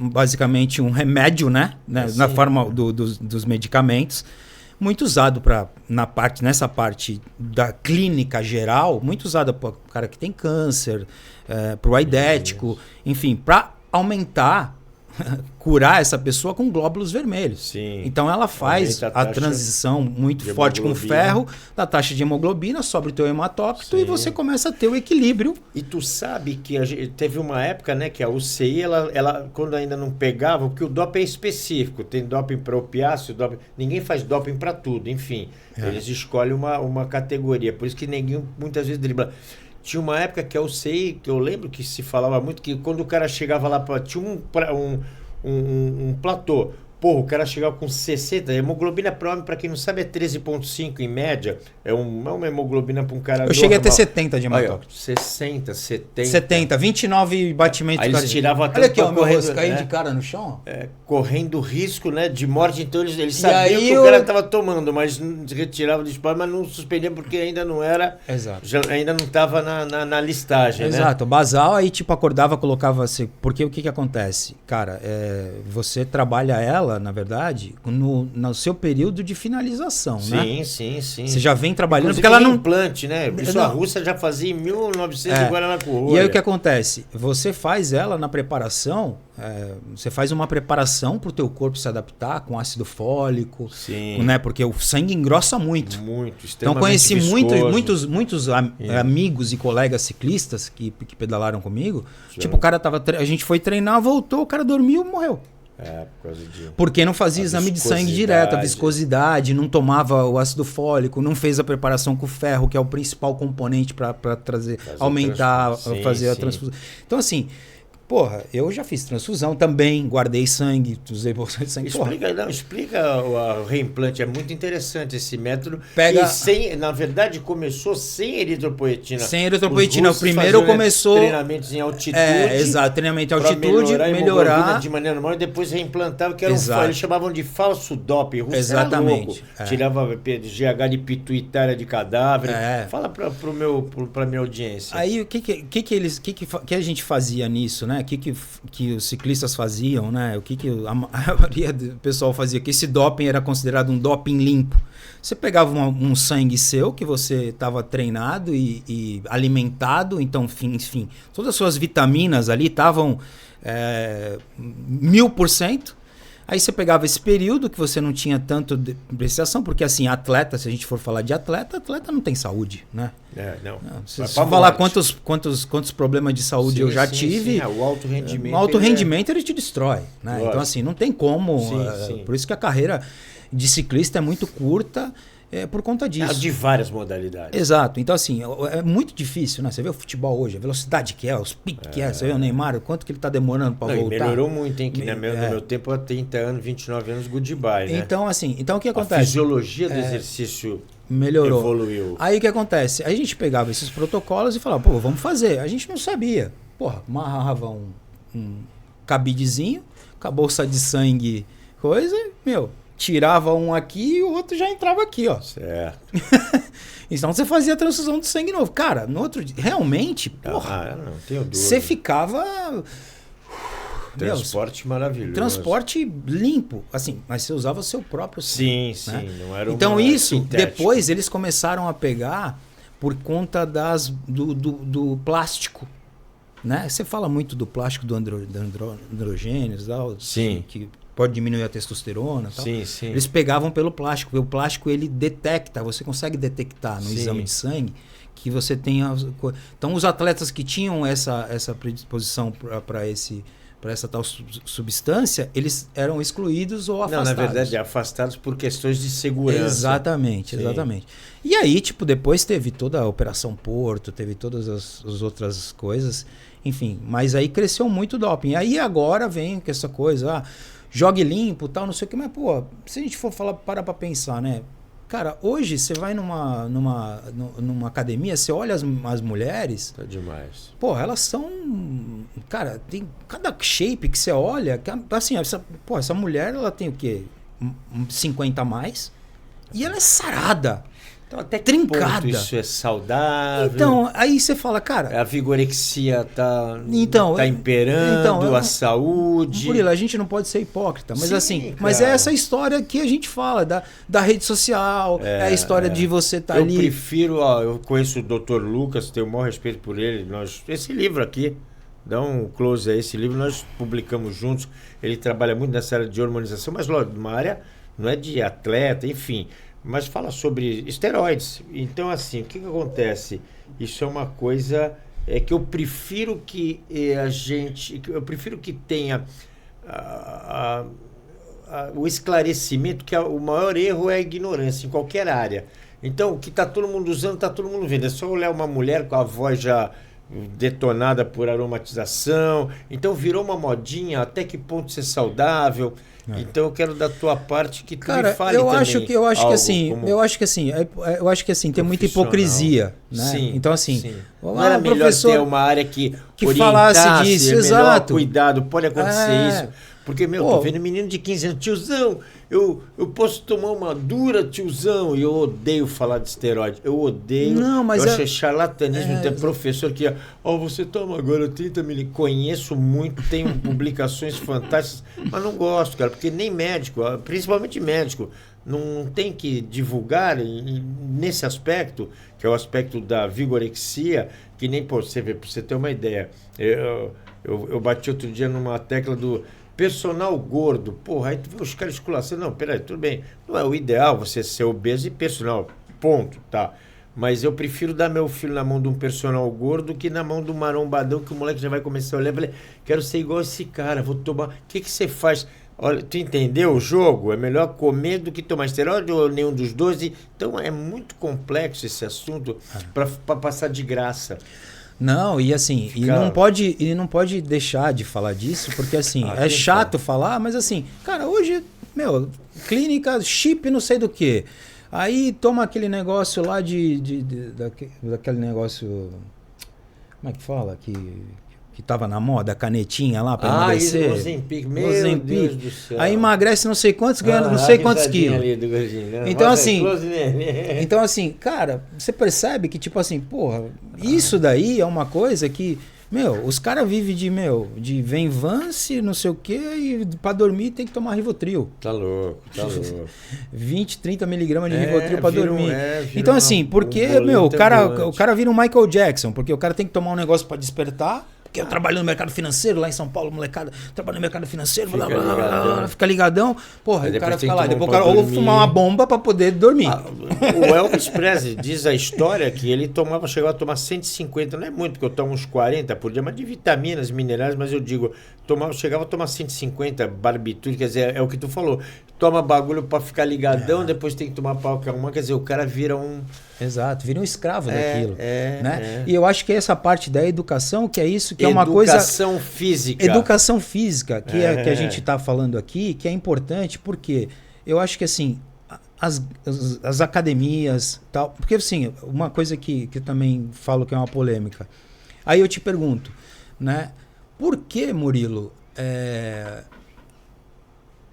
basicamente um remédio, né? Na forma dos medicamentos, muito usado nessa parte da clínica geral, muito usado para o cara que tem câncer, para o aidético, enfim, para aumentar, curar essa pessoa com glóbulos vermelhos. Sim. Então ela faz a transição muito forte com o ferro da taxa de hemoglobina sobre o teu hematócrito. Sim. E você começa a ter o equilíbrio. E tu sabe que teve uma época, né, que a UCI, ela quando ainda não pegava, porque o doping é específico, tem doping para opiáceo, ninguém faz doping para tudo, enfim. Eles escolhem uma categoria, por isso que ninguém muitas vezes dribla. Tinha uma época que a UCI, que eu lembro que se falava muito, que quando o cara chegava lá, tinha um platô. Porra, o cara chegava com 60, hemoglobina para homem, para quem não sabe, é 13,5 em média. É uma hemoglobina para um cara normal. Eu cheguei a ter 70 de hematócrito. 60, 70. 70, 29 batimentos. Aí eles tiravam até. Olha aqui, ó, meu rosto cair de cara no chão. Correndo risco, né, de morte. Então eles sabiam que o cara estava tomando, mas retirava do esporte, mas não suspendia porque ainda não era. Exato. Ainda não estava na listagem. Exato. Né? Basal, aí tipo acordava, colocava assim. Porque o que acontece? Cara, você trabalha ela, na verdade, no seu período de finalização, né? Sim. Você já vem trabalhando, inclusive, porque ela não... implante, né? Isso a Rússia já fazia em 1900 em Guaraná-Currolha. E aí o que acontece? Você faz ela na preparação, você faz uma preparação para o teu corpo se adaptar com ácido fólico, né? Porque o sangue engrossa muito. Então conheci muitos amigos e colegas ciclistas que pedalaram comigo. Tipo, o cara a gente foi treinar, voltou, o cara dormiu, morreu. Por causa de... Porque não fazia exame de sangue direto, a viscosidade, não tomava o ácido fólico, não fez a preparação com o ferro, que é o principal componente para aumentar, fazer a transfusão. Então, assim, porra, eu já fiz transfusão também, guardei sangue, usei bolsa de sangue. Explica o reimplante, é muito interessante esse método. Na verdade, começou sem eritropoetina. Sem eritropoetina. O primeiro começou... Treinamentos em altitude. Exato, treinamento em altitude, melhorar de maneira normal, e depois reimplantava, que era eles chamavam de falso doping. Exatamente. Tirava GH de pituitária de cadáver. Fala para minha audiência. Aí, o que a gente fazia nisso, né? O que os ciclistas faziam, né? O que a maioria do pessoal fazia, que esse doping era considerado um doping limpo. Você pegava um sangue seu, que você estava treinado e alimentado, então, enfim, todas as suas vitaminas ali estavam 1000%. Aí você pegava esse período que você não tinha tanto depreciação, porque assim, atleta, se a gente for falar de atleta não tem saúde, né? Não. Se falar quantos problemas de saúde eu já tive, o alto rendimento. O alto rendimento ele te destrói, né? Então assim, não tem como. Por isso que a carreira de ciclista é muito curta. Por conta disso. De várias modalidades. Exato. Então, assim, é muito difícil, né? Você vê o futebol hoje, a velocidade que os piques que você vê o Neymar, o quanto que ele tá demorando para voltar. Melhorou muito, hein? Que no meu tempo, há 30 anos, 29 anos, goodbye, né? Então, assim, o que acontece? A fisiologia do exercício melhorou. Evoluiu. Aí o que acontece? Aí a gente pegava esses protocolos e falava, pô, vamos fazer. A gente não sabia. Porra, amarrava um cabidezinho, com a bolsa de sangue, tirava um aqui e o outro já entrava aqui, ó. Certo. Então você fazia a transfusão de sangue novo. Cara, no outro dia, realmente, porra, não tenho dúvida. Você ficava... Transporte maravilhoso. Transporte limpo, assim, mas você usava o seu próprio sangue. Sim, né? Não era então isso, sintético. Depois eles começaram a pegar por conta do plástico. Né? Você fala muito do plástico do androgênios, que pode diminuir a testosterona. Tal. Sim. Eles pegavam pelo plástico, porque o plástico ele detecta, você consegue detectar no exame de sangue que você tem... Então os atletas que tinham essa predisposição para por essa tal substância, eles eram excluídos ou afastados. Não, na verdade, afastados por questões de segurança. Exatamente, exatamente. E aí, tipo, depois teve toda a Operação Porto, teve todas as outras coisas, enfim. Mas aí cresceu muito o doping. Aí agora vem com essa coisa, jogue limpo, tal, não sei o que. Mas, pô, se a gente for parar pra pensar, né? Cara, hoje você vai numa academia, você olha as mulheres... Tá demais. Pô, elas são... Cara, tem cada shape que você olha... Assim, essa mulher, ela tem o quê? 50 a mais. E ela é sarada. Então, até que trincada. Ponto isso é saudável? Então, aí você fala, cara... A vigorexia tá então, imperando, a saúde... Murilo, a gente não pode ser hipócrita, mas Sim, assim... cara. Mas é essa história que a gente fala, da rede social, é a história de você estar ali... Eu prefiro, eu conheço o Dr. Lucas, tenho o maior respeito por ele. Esse livro aqui, dá um close a esse livro, nós publicamos juntos. Ele trabalha muito nessa área de hormonização, mas lógico, uma área não é de atleta, enfim... Mas fala sobre esteroides. Então, assim, o que acontece? Isso é uma coisa que eu prefiro que eu prefiro que tenha o esclarecimento, que o maior erro é a ignorância em qualquer área. Então, o que está todo mundo usando, está todo mundo vendo. É só olhar uma mulher com a voz já detonada por aromatização. Então, virou uma modinha, até que ponto ser saudável... Então eu quero da tua parte que tu me fale eu também. Eu acho que assim tem muita hipocrisia, né? Sim, então assim, sim. Não era melhor ter uma área que falasse disso, exato. Cuidado, pode acontecer isso. Porque, tô vendo menino de 15 anos, tiozão, eu posso tomar uma dura, tiozão, e eu odeio falar de esteroide, eu odeio, eu acho charlatanismo, tem professor que, você toma agora 30 ml, conheço muito, tenho publicações fantásticas, mas não gosto, cara, porque nem médico, principalmente médico, não tem que divulgar nesse aspecto, que é o aspecto da vigorexia, que nem, você vê, pra você ter uma ideia, eu bati outro dia numa tecla do personal gordo. Porra, aí tu vê os caras esculachando. Não, peraí, tudo bem. Não é o ideal você ser obeso e personal. Ponto, tá? Mas eu prefiro dar meu filho na mão de um personal gordo que na mão de um marombadão que o moleque já vai começar a olhar e falar, quero ser igual esse cara, vou tomar... O que você faz? Olha, tu entendeu o jogo? É melhor comer do que tomar esteroide ou nenhum dos dois? Então é muito complexo esse assunto para passar de graça. Não, e assim, e não pode deixar de falar disso, porque assim, é chato falar, mas assim, cara, hoje, clínica, chip não sei do que. Aí toma aquele negócio lá daquele negócio, como é que fala? Que tava na moda, a canetinha lá pra emagrecer. Ozempic, meu Deus do céu. Aí emagrece não sei quantos, ganha não sei quantos quilos. Então assim, cara, você percebe que tipo assim, porra, isso daí é uma coisa que, os caras vivem de Venvance, não sei o quê, e pra dormir tem que tomar Rivotril. Tá louco. 20, 30 miligramas de Rivotril pra dormir. Então assim, porque, o cara vira um Michael Jackson, porque o cara tem que tomar um negócio pra despertar. Porque eu trabalho no mercado financeiro, lá em São Paulo, molecada, trabalho no mercado financeiro, fica ligadão. Porra, aí o cara fica lá, depois o cara ou fumar uma bomba pra poder dormir. O Elvis Presley diz a história que ele chegava a tomar 150, não é muito, porque eu tomo uns 40 por dia, mas de vitaminas, minerais, mas eu digo, chegava a tomar 150 barbitúricos, quer dizer, é o que tu falou, toma bagulho pra ficar ligadão, depois tem que tomar pau calma, quer dizer, o cara vira um... Exato, vira um escravo daquilo. Né? E eu acho que essa parte da educação, que é isso, que é uma coisa... Educação física. Educação física, que a gente está falando aqui, que é importante, porque eu acho que assim, as academias, tal, porque assim, uma coisa que eu também falo que é uma polêmica. Aí eu te pergunto, né? Por que, Murilo,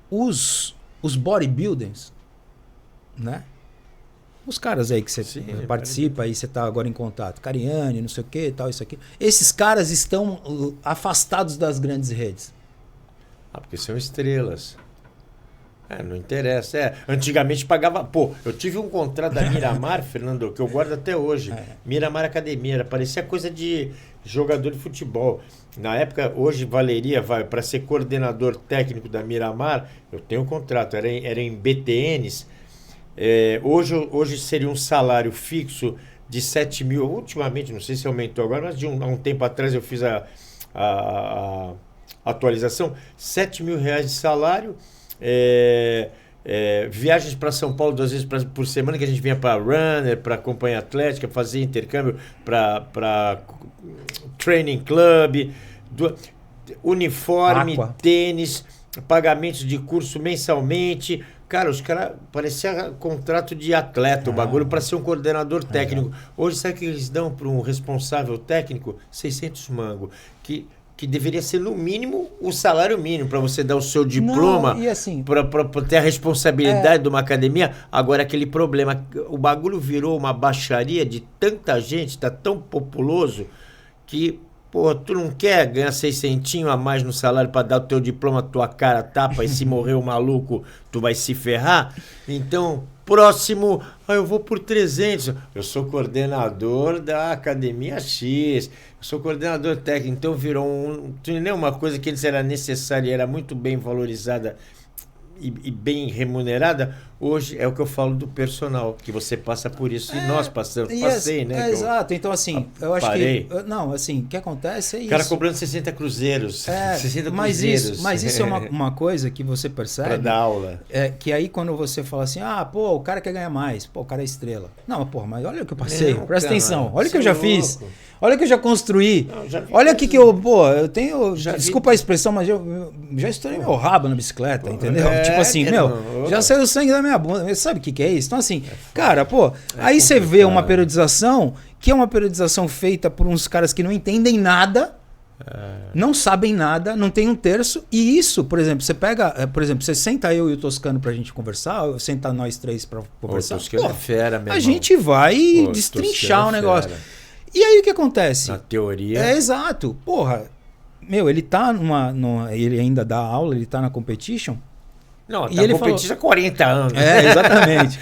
os bodybuilders, né? Os caras aí que você participa, aí você tá agora em contato, Cariani, não sei o que, tal, isso aqui. Esses caras estão afastados das grandes redes. Porque são estrelas. Não interessa. Antigamente pagava... eu tive um contrato da Miramar, Fernando, que eu guardo até hoje. Miramar Academia, parecia coisa de jogador de futebol. Na época, hoje valeria, para ser coordenador técnico da Miramar, eu tenho um contrato, era em BTNs. Hoje seria um salário fixo de 7 mil, ultimamente, não sei se aumentou agora, mas há um tempo atrás eu fiz atualização, R$7.000 de salário, viagens para São Paulo 2 vezes por semana, que a gente vinha para runner, para companhia atlética, fazer intercâmbio para training club, uniforme, tênis, pagamentos de curso mensalmente. Cara, os caras parecia contrato de atleta, o bagulho, para ser um coordenador técnico. Hoje, sabe o que eles dão para um responsável técnico? 600 mango. Que deveria ser, no mínimo, o salário mínimo para você dar o seu diploma, assim, para ter a responsabilidade de uma academia. Agora, aquele problema, o bagulho virou uma baixaria de tanta gente, tá tão populoso, que, pô, tu não quer ganhar 600 a mais no salário para dar o teu diploma, tua cara tapa, e se morrer o maluco, tu vai se ferrar? Então, próximo, eu vou por 300. Eu sou coordenador da Academia X, eu sou coordenador técnico, então virou uma coisa que antes era necessária e era muito bem valorizada e bem remunerada. Hoje é o que eu falo do personal, que você passa por isso, e nós passamos, passei, né? Exato, então assim, eu acho que... Não, assim, o que acontece é isso. O cara cobrando 60 cruzeiros, 60 cruzeiros. Mas isso é uma coisa que você percebe... Pra dar aula. Que aí quando você fala assim, o cara quer ganhar mais, o cara é estrela. Não, mas olha o que eu passei, presta atenção, olha o que eu já fiz. Olha o que eu já construí. Olha aqui que eu tenho... Desculpa a expressão, mas eu já estourei meu rabo na bicicleta, entendeu? Tipo assim, já saiu sangue da minha bunda. Sabe o que é isso? Então assim, cara, aí você vê uma periodização, que é uma periodização feita por uns caras que não entendem nada, não sabem nada, não tem um terço. E isso, por exemplo, você senta eu e o Toscano pra gente conversar, ou senta nós três pra conversar. O Toscano é fera, meu irmão. A gente vai destrinchar o negócio. E aí o que acontece? Na teoria. Exato. Ele tá ele ainda dá aula, ele tá na competition. Não, tá competindo há 40 anos. Exatamente.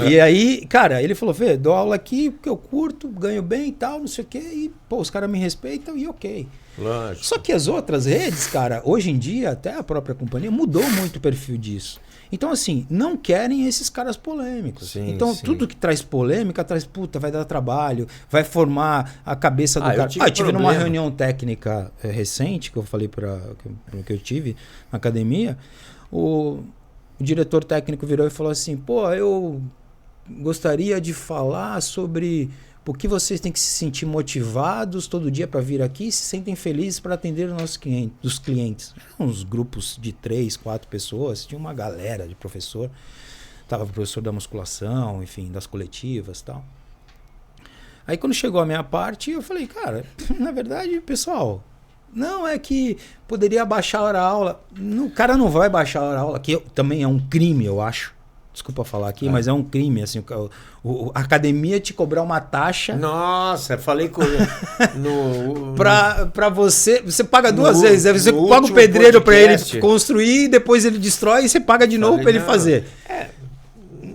E aí, cara, ele falou, Fê, dou aula aqui porque eu curto, ganho bem e tal, não sei o quê, e os caras me respeitam e ok. Lógico. Só que as outras redes, cara, hoje em dia, até a própria companhia mudou muito o perfil disso. Então, assim, não querem esses caras polêmicos. Tudo que traz polêmica, vai dar trabalho, vai formar a cabeça do cara. Eu tive numa reunião técnica recente, que eu falei que eu tive na academia, o diretor técnico virou e falou assim, eu gostaria de falar sobre por que vocês têm que se sentir motivados todo dia para vir aqui e se sentem felizes para atender os clientes. Uns grupos de 3, 4 pessoas, tinha uma galera de professor, tava o professor da musculação, enfim, das coletivas e tal. Aí quando chegou a minha parte, eu falei, cara, na verdade, pessoal, não é que poderia baixar a hora-aula. O cara não vai baixar a hora-aula, que também é um crime, eu acho. Desculpa falar aqui, mas é um crime, assim, a academia te cobrar uma taxa. Nossa, falei com pra você paga duas vezes, você paga o pedreiro para ele construir, depois ele destrói e você paga de novo para ele fazer.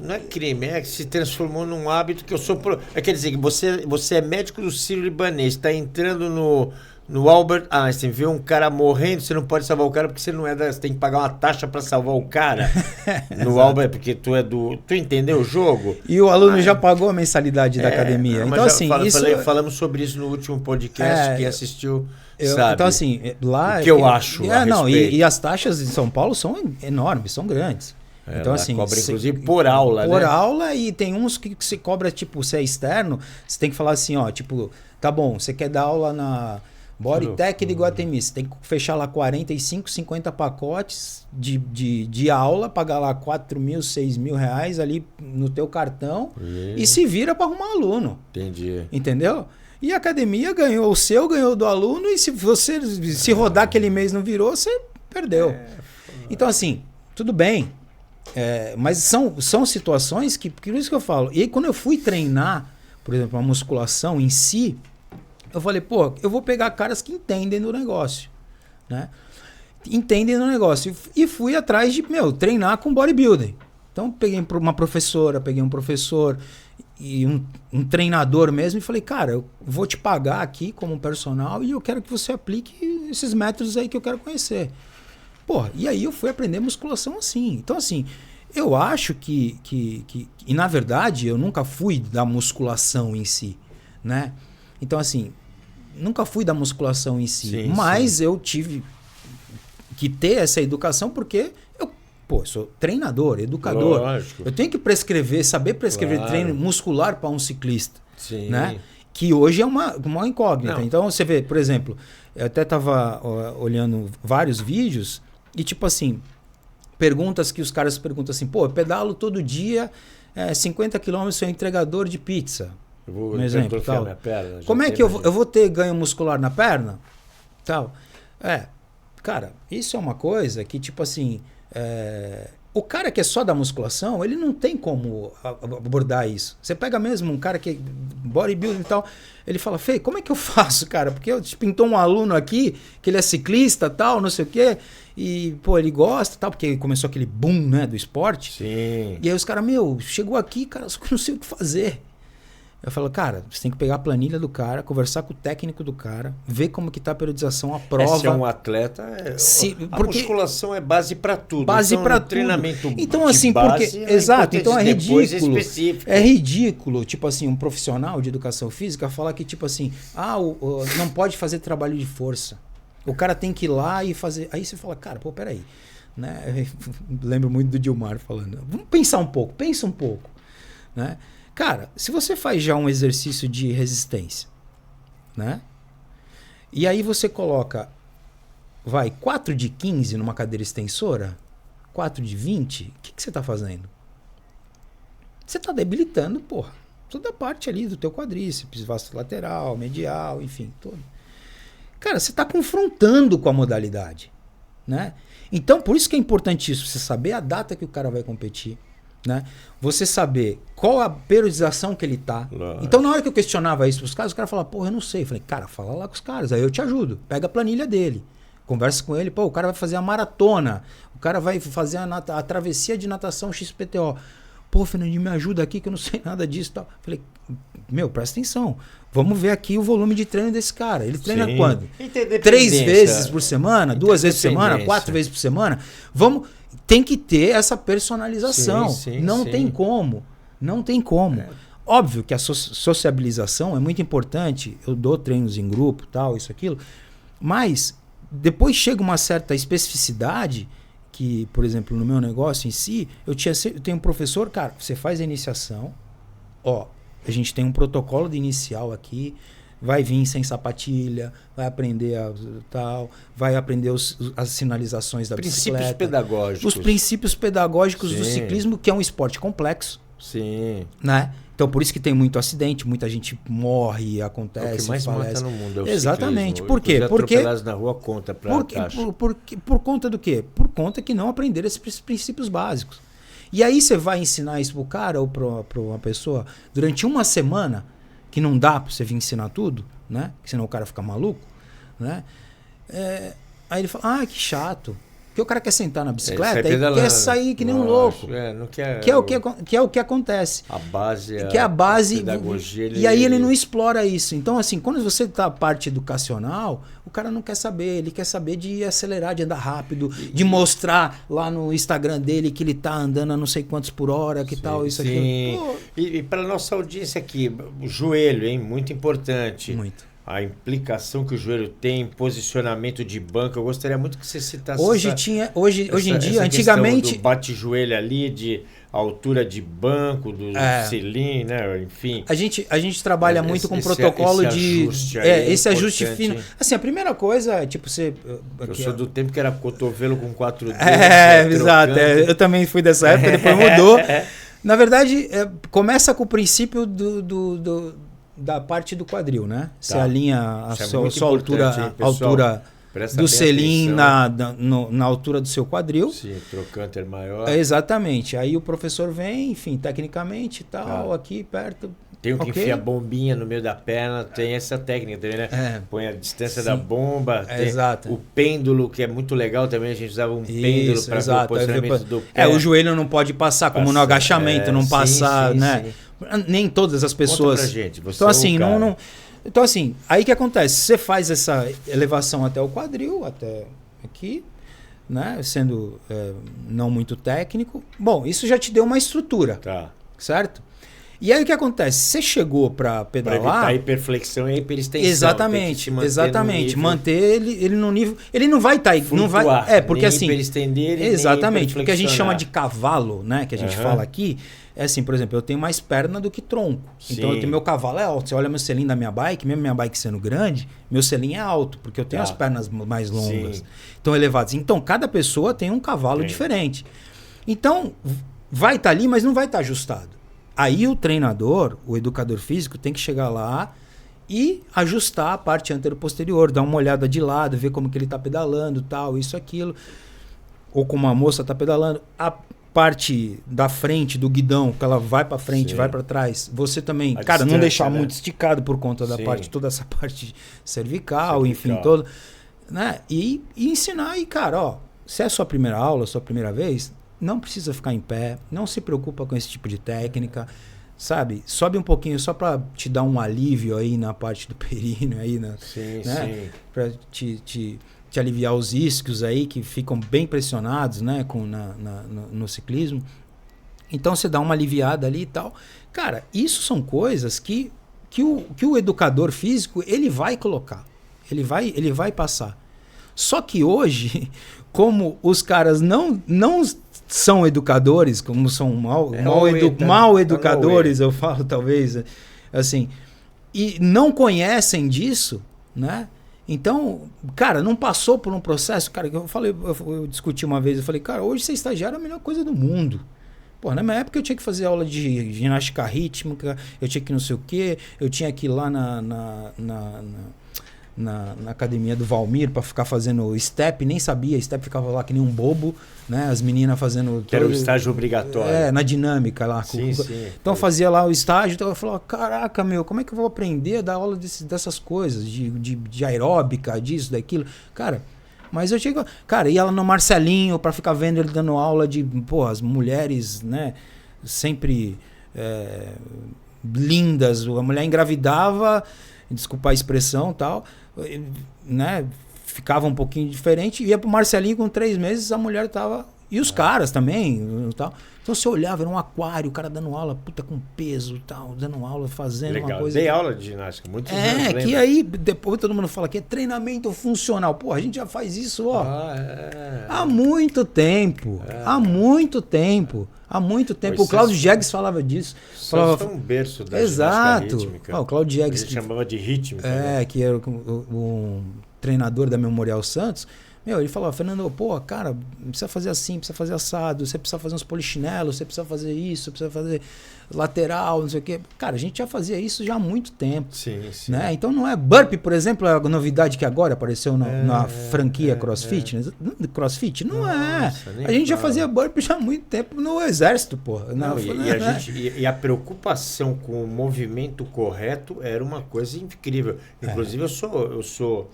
Não é crime, é que se transformou num hábito que eu sou... quer dizer, que você é médico do Sírio-Libanês, está entrando no Albert Einstein, vê um cara morrendo, você não pode salvar o cara porque você não é você tem que pagar uma taxa para salvar o cara no Albert, porque tu entendeu o jogo? E o aluno já pagou a mensalidade da academia. Então assim, falamos sobre isso no último podcast, quem assistiu sabe. Então assim, lá... O que eu acho e as taxas em São Paulo são enormes, são grandes. Então assim, cobra inclusive por aula, por aula, e tem uns que você cobra, tipo, se é externo, você tem que falar assim, tá bom, você quer dar aula na Bodytech de Iguatemi, você tem que fechar lá 45, 50 pacotes de aula, pagar lá 4 mil, 6 mil reais ali no teu cartão e se vira para arrumar aluno. Entendi. Entendeu? E a academia ganhou o seu, ganhou do aluno, e se você se rodar aquele mês não virou, você perdeu. Então assim, tudo bem. Mas são situações que, por isso que eu falo. E aí quando eu fui treinar, por exemplo, a musculação em si, eu falei, eu vou pegar caras que entendem do negócio, né? Entendem do negócio. E fui atrás de, treinar com bodybuilding. Então peguei uma professora, peguei um professor e um treinador mesmo e falei, cara, eu vou te pagar aqui como um personal e eu quero que você aplique esses métodos aí que eu quero conhecer. E aí eu fui aprender musculação assim. Então assim, eu acho que e na verdade eu nunca fui da musculação em si, né? Então assim, nunca fui da musculação em si, mas eu tive que ter essa educação porque eu sou treinador, educador. Lógico. Eu tenho que prescrever, saber prescrever Claro. treino muscular para um ciclista. Sim. Né? Que hoje é uma incógnita. Não. Então você vê, por exemplo, eu até estava olhando vários vídeos e tipo assim, perguntas que os caras perguntam assim, pô, eu pedalo todo dia 50 km, sou entregador de pizza. Eu vou Um exemplo, tal. minha perna, Como é que eu vou ter ganho muscular na perna? Tal. Cara, isso é uma coisa que tipo assim, o cara que é só da musculação, ele não tem como abordar isso. Você pega mesmo um cara que é bodybuilding e tal, ele fala, Fê, como é que eu faço, cara? Porque eu pintou um aluno aqui, que ele é ciclista tal, não sei o quê, e, pô, ele gosta tal, porque começou aquele boom, né, do esporte. Sim. E aí os caras, chegou aqui, cara, só que eu não sei o que fazer. Eu falo, cara, você tem que pegar a planilha do cara, conversar com o técnico do cara, ver como que tá a periodização, a prova. Se é um atleta, a musculação é base para tudo. Base então, para tudo. Treinamento então, de assim, base porque exato, então é ridículo. Específico. É ridículo, tipo assim, um profissional de educação física falar que tipo assim, não pode fazer trabalho de força. O cara tem que ir lá e fazer. Aí você fala, cara, pô, peraí. Né? Lembro muito do Dilmar falando. Vamos pensar um pouco, pensa um pouco. Né? Cara, se você faz já um exercício de resistência, né? E aí você coloca, 4 de 15 numa cadeira extensora, 4 de 20, o que você está fazendo? Você está debilitando, porra, toda a parte ali do teu quadríceps, vasto lateral, medial, enfim, todo. Cara, você está confrontando com a modalidade, né? Então, por isso que é importantíssimo você saber a data que o cara vai competir, né? Você saber qual a periodização que ele tá. Lógico. Então, na hora que eu questionava isso pros caras, o cara falava, porra, eu não sei. Eu falei, cara, fala lá com os caras, aí eu te ajudo. Pega a planilha dele, conversa com ele, pô, o cara vai fazer a maratona, o cara vai fazer a travessia de natação XPTO. Pô, Fernandinho, me ajuda aqui que eu não sei nada disso e tal. Eu falei, presta atenção. Vamos ver aqui o volume de treino desse cara. Ele treina Sim. quando? 3 vezes por semana? 2 vezes por semana? 4 vezes por semana? Tem que ter essa personalização. Sim, não sim. tem como. Não tem como. Óbvio que a sociabilização é muito importante. Eu dou treinos em grupo, tal, isso, aquilo. Mas depois chega uma certa especificidade que, por exemplo, no meu negócio em si, eu tenho um professor, cara, você faz a iniciação, a gente tem um protocolo de inicial aqui, vai vir sem sapatilha, vai aprender vai aprender as sinalizações da bicicleta. Princípios pedagógicos. Os princípios pedagógicos do Sim. ciclismo, que é um esporte complexo. Sim. Né? Então, por isso que tem muito acidente, muita gente morre, acontece, É o que mais falece. mata no mundo é o Exatamente. ciclismo. Por quê? Porque atropelados na rua conta pra taxa. por conta do quê? Por conta que não aprenderam esses princípios básicos. E aí você vai ensinar isso pro cara ou pra uma pessoa durante uma semana, que não dá pra você vir ensinar tudo, né? Que senão o cara fica maluco, né? Aí ele fala, que chato. Porque o cara quer sentar na bicicleta e quer sair que nem um louco. Não quer, que é o que acontece. A base que é a base. Pedagogia, e aí ele não explora isso. Então, assim, quando você tá na parte educacional, o cara não quer saber. Ele quer saber de acelerar, de andar rápido, de mostrar lá no Instagram dele que ele tá andando a não sei quantos por hora, que tal, isso, sim. aquilo. E para nossa audiência aqui, o joelho, hein? Muito importante. Muito. A implicação que o joelho tem, posicionamento de banco. Eu gostaria muito que você citasse Hoje em dia, antigamente. Do bate-joelho ali, de altura de banco, do cilindro, né? Enfim. A gente trabalha muito com protocolo esse ajuste fino. Assim, a primeira coisa é tipo você. Eu sou do tempo que era cotovelo com 4 dedos. Exato. Eu também fui dessa época, depois mudou. Na verdade, começa com o princípio da parte do quadril, né? Tá. Você alinha a sua altura do selim na altura do seu quadril. Sim, trocânter maior. Exatamente. Aí o professor vem, enfim, tecnicamente tal, aqui perto. Tem que enfiar a bombinha no meio da perna, tem essa técnica também, né? Põe a distância da bomba. Exato. O pêndulo, que é muito legal também, a gente usava um pêndulo para o posicionamento do pé. O joelho não pode passar, como no agachamento, não passar, né? Sim. Nem todas as pessoas. Conta pra gente, você então, assim, então, assim, aí que acontece? Você faz essa elevação até o quadril, até aqui, né? Sendo não muito técnico. Bom, isso já te deu uma estrutura. Tá. Certo? E aí o que acontece? Você chegou para pedalar... Para evitar a hiperflexão e a hiperextensão. Exatamente, exatamente. Manter ele no nível... Ele não vai estar... não vai, porque assim... hiperestender, exatamente, porque a gente chama de cavalo, né? Que a gente fala aqui... É assim, por exemplo, eu tenho mais perna do que tronco. Sim. Então, meu cavalo é alto. Você olha meu selim da minha bike, mesmo minha bike sendo grande, meu selim é alto, porque eu tenho as pernas mais longas. Sim. Então, elevadas. Então, cada pessoa tem um cavalo diferente. Então, vai estar ali, mas não vai estar ajustado. Aí o treinador, o educador físico, tem que chegar lá e ajustar a parte anteroposterior, dar uma olhada de lado, ver como que ele está pedalando, tal, isso, aquilo. Ou como a moça está pedalando. A parte da frente, do guidão, que ela vai para frente, vai para trás. Você também, cara, não deixar muito esticado por conta da parte, toda essa parte cervical, enfim, todo, né? E ensinar aí, cara, ó, se é a sua primeira aula, sua primeira vez, não precisa ficar em pé, não se preocupa com esse tipo de técnica, sabe? Sobe um pouquinho só para te dar um alívio aí na parte do períneo aí, né? Para te aliviar os isquios aí que ficam bem pressionados, né, no ciclismo. Então você dá uma aliviada ali e tal. Cara, isso são coisas que o educador físico ele vai colocar, ele vai passar. Só que hoje, como os caras não são educadores, como são mal educadores, eu falo talvez, assim, e não conhecem disso, né? Então, cara, não passou por um processo, cara, que eu discuti uma vez, eu falei, cara, hoje ser estagiário é a melhor coisa do mundo. Pô, na minha época eu tinha que fazer aula de ginástica rítmica, eu tinha que não sei o quê, eu tinha que ir lá na academia do Valmir para ficar fazendo step, nem sabia, step ficava lá que nem um bobo, né? As meninas fazendo... Que era o estágio obrigatório. Na dinâmica lá. Sim. Então eu fazia lá o estágio, então eu falava, caraca, meu, como é que eu vou aprender a dar aula dessas coisas, de aeróbica, disso, daquilo? Cara, mas eu chego... Cara, ia lá no Marcelinho para ficar vendo ele dando aula de, pô, as mulheres, né? Sempre lindas, a mulher engravidava, desculpa a expressão e tal, né? Ficava um pouquinho diferente, ia pro Marcelinho com 3 meses, a mulher tava... E os caras também, tal. Então você olhava, era um aquário, o cara dando aula, puta, com peso e tal, dando aula, fazendo uma coisa... Dei aula de ginástica, muitos anos, que aí, depois todo mundo fala que é treinamento funcional. Pô, a gente já faz isso, ó, há muito tempo. Há muito tempo. O Cláudio Jegues falava disso. Falava um berço da ginástica rítmica. O Cláudio Jegues... Ele chamava de rítmica. Que era o treinador da Memorial Santos. Meu, ele falava, Fernando, pô, cara, precisa fazer assim, precisa fazer assado, você precisa fazer uns polichinelos, você precisa fazer isso, precisa fazer lateral, não sei o quê. Cara, a gente já fazia isso já há muito tempo. Sim. Né? Então não é burpee, por exemplo, a novidade que agora apareceu na franquia CrossFit. Né? CrossFit? Não é. A gente já fazia burpee já há muito tempo no exército, pô. E a preocupação com o movimento correto era uma coisa incrível. Inclusive, eu sou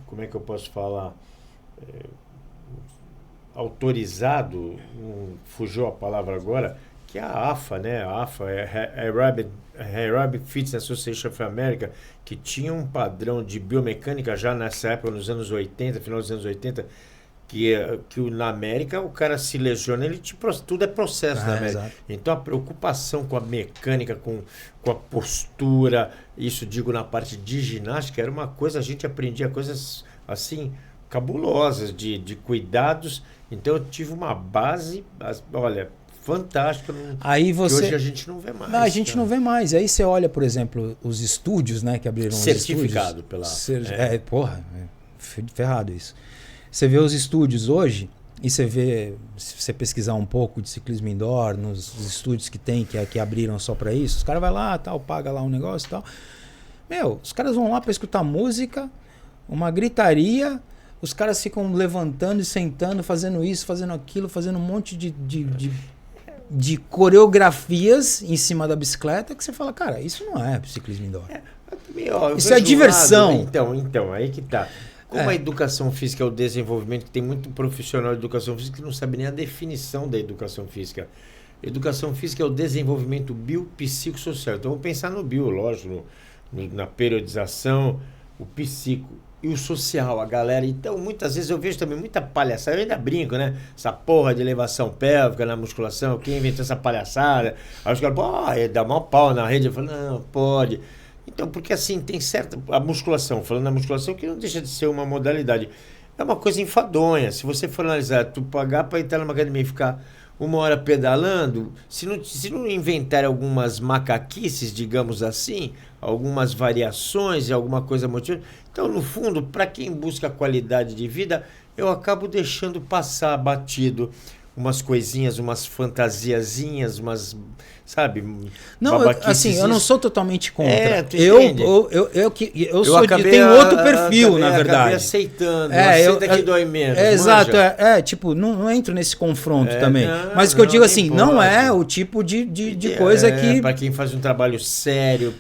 como é que eu posso falar? Autorizado, fugiu a palavra agora, que é a AFA, né? A AFA é a Aerobic Fitness Association of America, que tinha um padrão de biomecânica já nessa época, nos anos 80, final dos anos 80, que na América o cara se lesiona, tudo é processo na América. Exato. Então a preocupação com a mecânica, com a postura, isso digo na parte de ginástica, era uma coisa, a gente aprendia coisas assim cabulosas de cuidados. Então eu tive uma base, olha, fantástica. Aí você... Que hoje a gente não vê mais. Não, a gente não vê mais. Aí você olha, por exemplo, os estúdios, né, que abriram certificado pela... Ferrado isso. Você vê os estúdios hoje e você vê, se você pesquisar um pouco de ciclismo indoor, nos estúdios que abriram só para isso, os caras vão lá, tal, paga lá um negócio e tal. Meu, os caras vão lá para escutar música, uma gritaria, os caras ficam levantando e sentando, fazendo isso, fazendo aquilo, fazendo um monte de coreografias em cima da bicicleta que você fala, cara, isso não é ciclismo indoor. Isso é diversão. Então, aí que tá. Como a educação física é o desenvolvimento, que tem muito profissional de educação física que não sabe nem a definição da educação física. Educação física é o desenvolvimento biopsicossocial. Então, vamos pensar no bio, lógico, na periodização, o psico. e o social, a galera. Então, muitas vezes eu vejo também muita palhaçada. Eu ainda brinco, né? Essa porra de elevação pélvica na musculação. Quem inventou essa palhaçada? Aí os caras, pô, dá mó pau na rede. Eu falo, não, pode. Então, porque assim, tem certa... A musculação, falando da musculação, que não deixa de ser uma modalidade. É uma coisa enfadonha. Se você for analisar, tu pagar para entrar numa academia e ficar 1 hora pedalando, se não inventar algumas macaquices, digamos assim, algumas variações e alguma coisa motivada. Então, no fundo, para quem busca qualidade de vida, eu acabo deixando passar batido umas coisinhas, umas fantasiazinhas, umas, sabe, não, assim, eu não sou totalmente contra. Eu tenho outro perfil, na verdade. Acabei aceitando, aceita que dói menos. Exato, tipo, não entro nesse confronto também. Mas o que eu digo assim, não é o tipo de coisa que... Para quem faz um trabalho sério,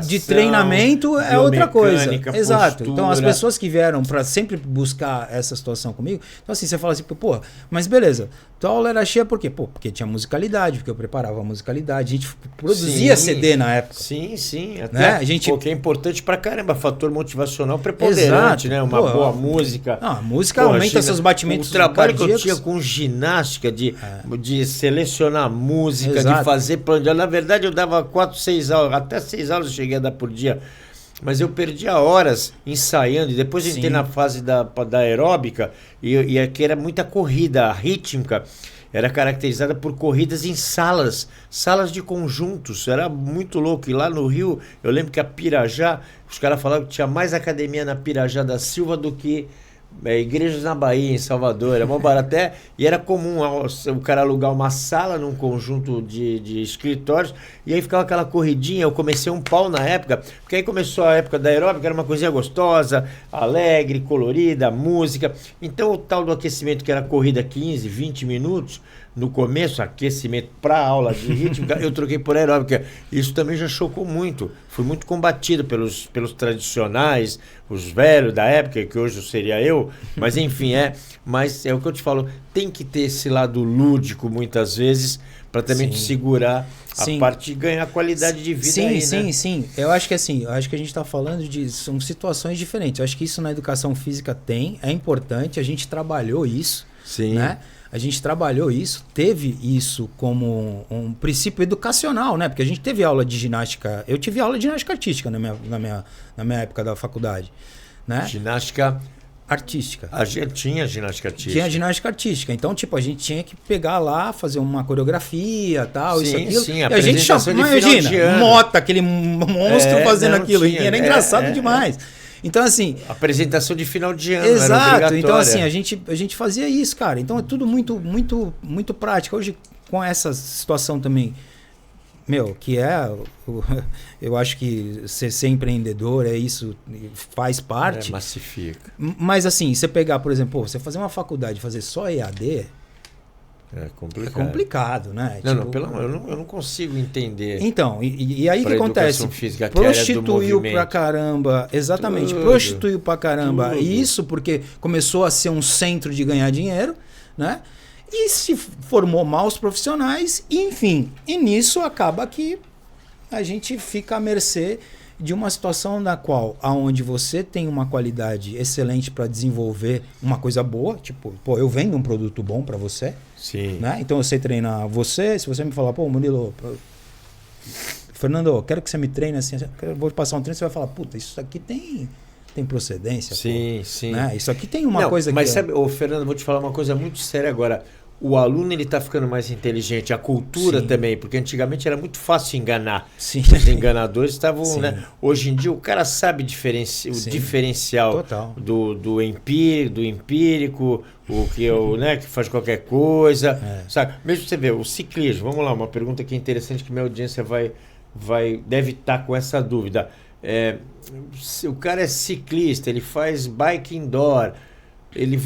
de treinamento é outra coisa. Exato. Postura. Então, as pessoas que vieram para sempre buscar essa situação comigo, então assim, você fala assim, pô, mas beleza, tua aula era cheia por quê? Pô, porque tinha musicalidade, porque eu preparava a musicalidade, a gente produzia CD na época. Sim. Até, né? A gente... que é importante pra caramba, fator motivacional preponderante, né? Uma boa música. Não, a música aumenta seus batimentos cardíacos. O trabalho que eu tinha com ginástica, de selecionar música, de fazer plano. Na verdade, eu dava 4, 6 aulas, até 6 aulas eu cheguei a dar por dia. Mas eu perdia horas ensaiando, e depois entrei na fase da aeróbica, e aqui era muita corrida, a rítmica era caracterizada por corridas em salas de conjuntos, era muito louco. E lá no Rio, eu lembro que a Pirajá, os caras falavam que tinha mais academia na Pirajá da Silva do que igrejas na Bahia, em Salvador, era mó barato. E era comum o cara alugar uma sala num conjunto de escritórios, e aí ficava aquela corridinha. Eu comecei um pau na época, porque aí começou a época da aeróbica, era uma coisinha gostosa, alegre, colorida, música. Então o tal do aquecimento, que era corrida 15, 20 minutos, no começo, aquecimento para aula de rítmica, eu troquei por aeróbica. Isso também já chocou muito. Fui muito combatido pelos tradicionais, os velhos da época, que hoje seria eu. Mas enfim, mas é o que eu te falo, tem que ter esse lado lúdico muitas vezes, para também te segurar a parte de ganhar qualidade de vida. Sim. Eu acho que assim, a gente está falando são situações diferentes. Eu acho que isso na educação física é importante, a gente trabalhou isso, né? A gente trabalhou isso, teve isso como um princípio educacional, né? Porque a gente teve aula de ginástica. Eu tive aula de ginástica artística na minha época da faculdade, né? Ginástica artística. A gente tinha ginástica artística. Tinha ginástica artística. Então, tipo, a gente tinha que pegar lá, fazer uma coreografia, tal, isso, aquilo. Sim, e a gente chamava, imagina, Mota, aquele monstro fazendo aquilo. E era engraçado demais. Então, assim... Apresentação de final de ano. Exato. Então, assim, a gente fazia isso, cara. Então, é tudo muito, muito, muito prático. Hoje, com essa situação também, que eu acho que ser empreendedor isso, faz parte. Massifica. Mas, assim, você pegar, por exemplo, você fazer uma faculdade, fazer só EAD... É complicado, né? Eu não consigo entender. Então, e aí o que acontece? Física, prostituiu pra caramba. Exatamente, prostituiu pra caramba. E isso porque começou a ser um centro de ganhar dinheiro, né? E se formou maus profissionais, enfim. E nisso acaba que a gente fica à mercê de uma situação na qual, aonde você tem uma qualidade excelente para desenvolver uma coisa boa, tipo, eu vendo um produto bom para você, né? Então eu sei treinar você. Se você me falar, Murilo, Fernando, eu quero que você me treine assim, eu vou passar um treino, você vai falar, puta, isso aqui tem procedência. Sim. Né? Isso aqui tem uma coisa que... Mas sabe, Fernando, vou te falar uma coisa muito séria agora. O aluno, ele está ficando mais inteligente, a cultura também, porque antigamente era muito fácil enganar. Os enganadores estavam, né? Hoje em dia o cara sabe o diferencial do empírico, o que que faz qualquer coisa, sabe? Mesmo você ver, o ciclismo, vamos lá, uma pergunta que é interessante, que minha audiência deve estar com essa dúvida. Se o cara é ciclista, ele faz bike indoor, ele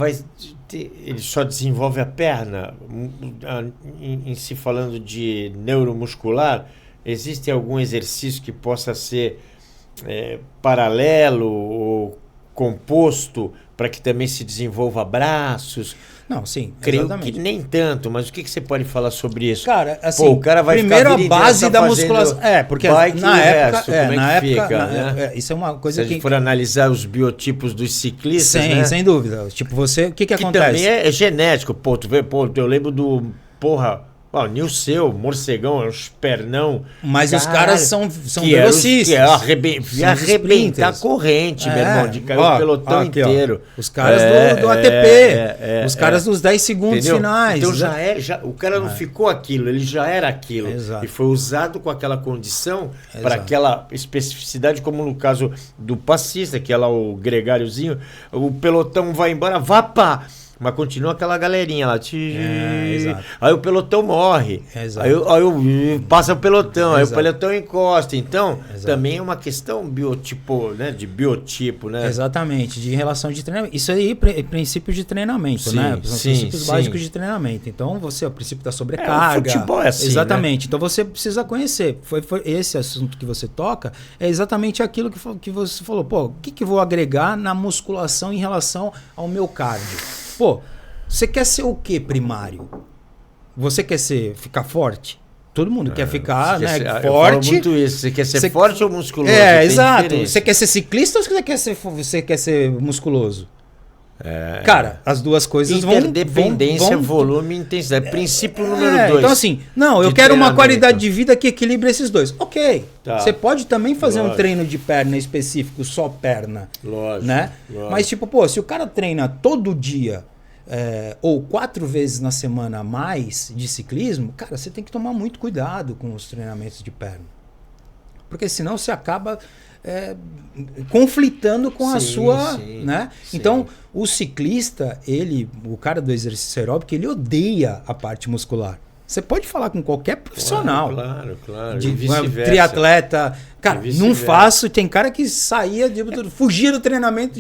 só desenvolve a perna. Em se falando de neuromuscular, existe algum exercício que possa ser paralelo ou composto para que também se desenvolva braços. Não, sim, Creio exatamente. que nem tanto, mas o que você pode falar sobre isso? Cara, assim, Pô, o cara vai primeiro ficar a base da musculação. Porque bike na e o época, resto, como na é que época, fica, né? isso é uma Se coisa a gente for analisar os biotipos dos ciclistas, Sim, né? sem dúvida. Tipo, você, o que Que acontece? também é genético, pô, tu vê, pô, eu lembro do, Nilceu, morcegão, uns pernão. Mas os Caralho, caras são que velocistas. ia arrebentar a corrente, meu irmão, de cair o pelotão aqui, inteiro. Os caras do ATP, os caras dos 10 segundos Entendeu? finais. Então o cara não ficou aquilo, ele já era aquilo. Exato. E foi usado com aquela condição, para aquela especificidade, como no caso do passista, que é lá o gregáriozinho, o pelotão vai embora, vá pá! Mas continua aquela galerinha lá. Exato. Aí o pelotão morre. Exato. Aí passa o pelotão, aí o Exato. pelotão encosta. Então, Exato. também é uma questão biotipo, né? De biotipo, né? Exatamente, de relação de treinamento. Isso aí é princípio de treinamento, Sim, né? São sim, princípios sim. básicos de treinamento. Então, o princípio da sobrecarga. O futebol é assim, exatamente. né? Então, você precisa conhecer. Foi esse assunto que você toca, é exatamente aquilo que você falou. Pô, o que eu vou agregar na musculação em relação ao meu cardio? Pô, você quer ser o que primário? Você quer ficar forte? Todo mundo quer ficar, né, Eu falo forte. muito isso. Você quer ser forte ou musculoso? É, Tem exato. diferença. Você quer ser ciclista ou você quer ser musculoso? Cara, as duas coisas Interdependência, volume e intensidade. Princípio número 2. Então assim, não, eu quero uma qualidade de vida que equilibre esses dois. Ok. Tá. Você pode também fazer um Lógico. treino de perna específico, só perna. Lógico. Né? Lógico. Mas tipo, pô, se o cara treina todo dia ou 4 vezes na semana a mais de ciclismo, cara, você tem que tomar muito cuidado com os treinamentos de perna. Porque senão você acaba conflitando com a sua... né? Sim. Então, o ciclista, o cara do exercício aeróbico, ele odeia a parte muscular. Você pode falar com qualquer profissional. Claro. De E vice-versa. triatleta. Cara, E vice-versa. não faço. Tem cara que saía, fugia do treinamento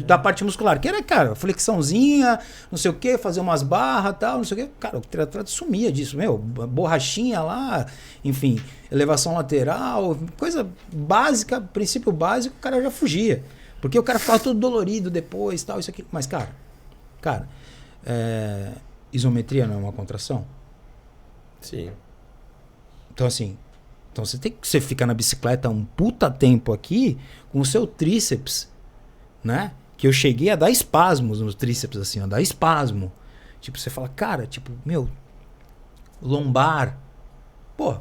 da parte muscular. Que era, cara, flexãozinha, não sei o que, fazer umas barras e tal, não sei o que. Cara, o triatleta sumia disso, borrachinha lá, enfim, elevação lateral, coisa básica, princípio básico, o cara já fugia. Porque o cara ficava todo dolorido depois, tal, isso aqui. Mas, cara, isometria não é uma contração? Sim. Então, assim, você fica na bicicleta um puta tempo aqui com o seu tríceps, né? Que eu cheguei a dar espasmos no tríceps, assim, dar espasmo. Tipo, você fala, cara, lombar. Pô,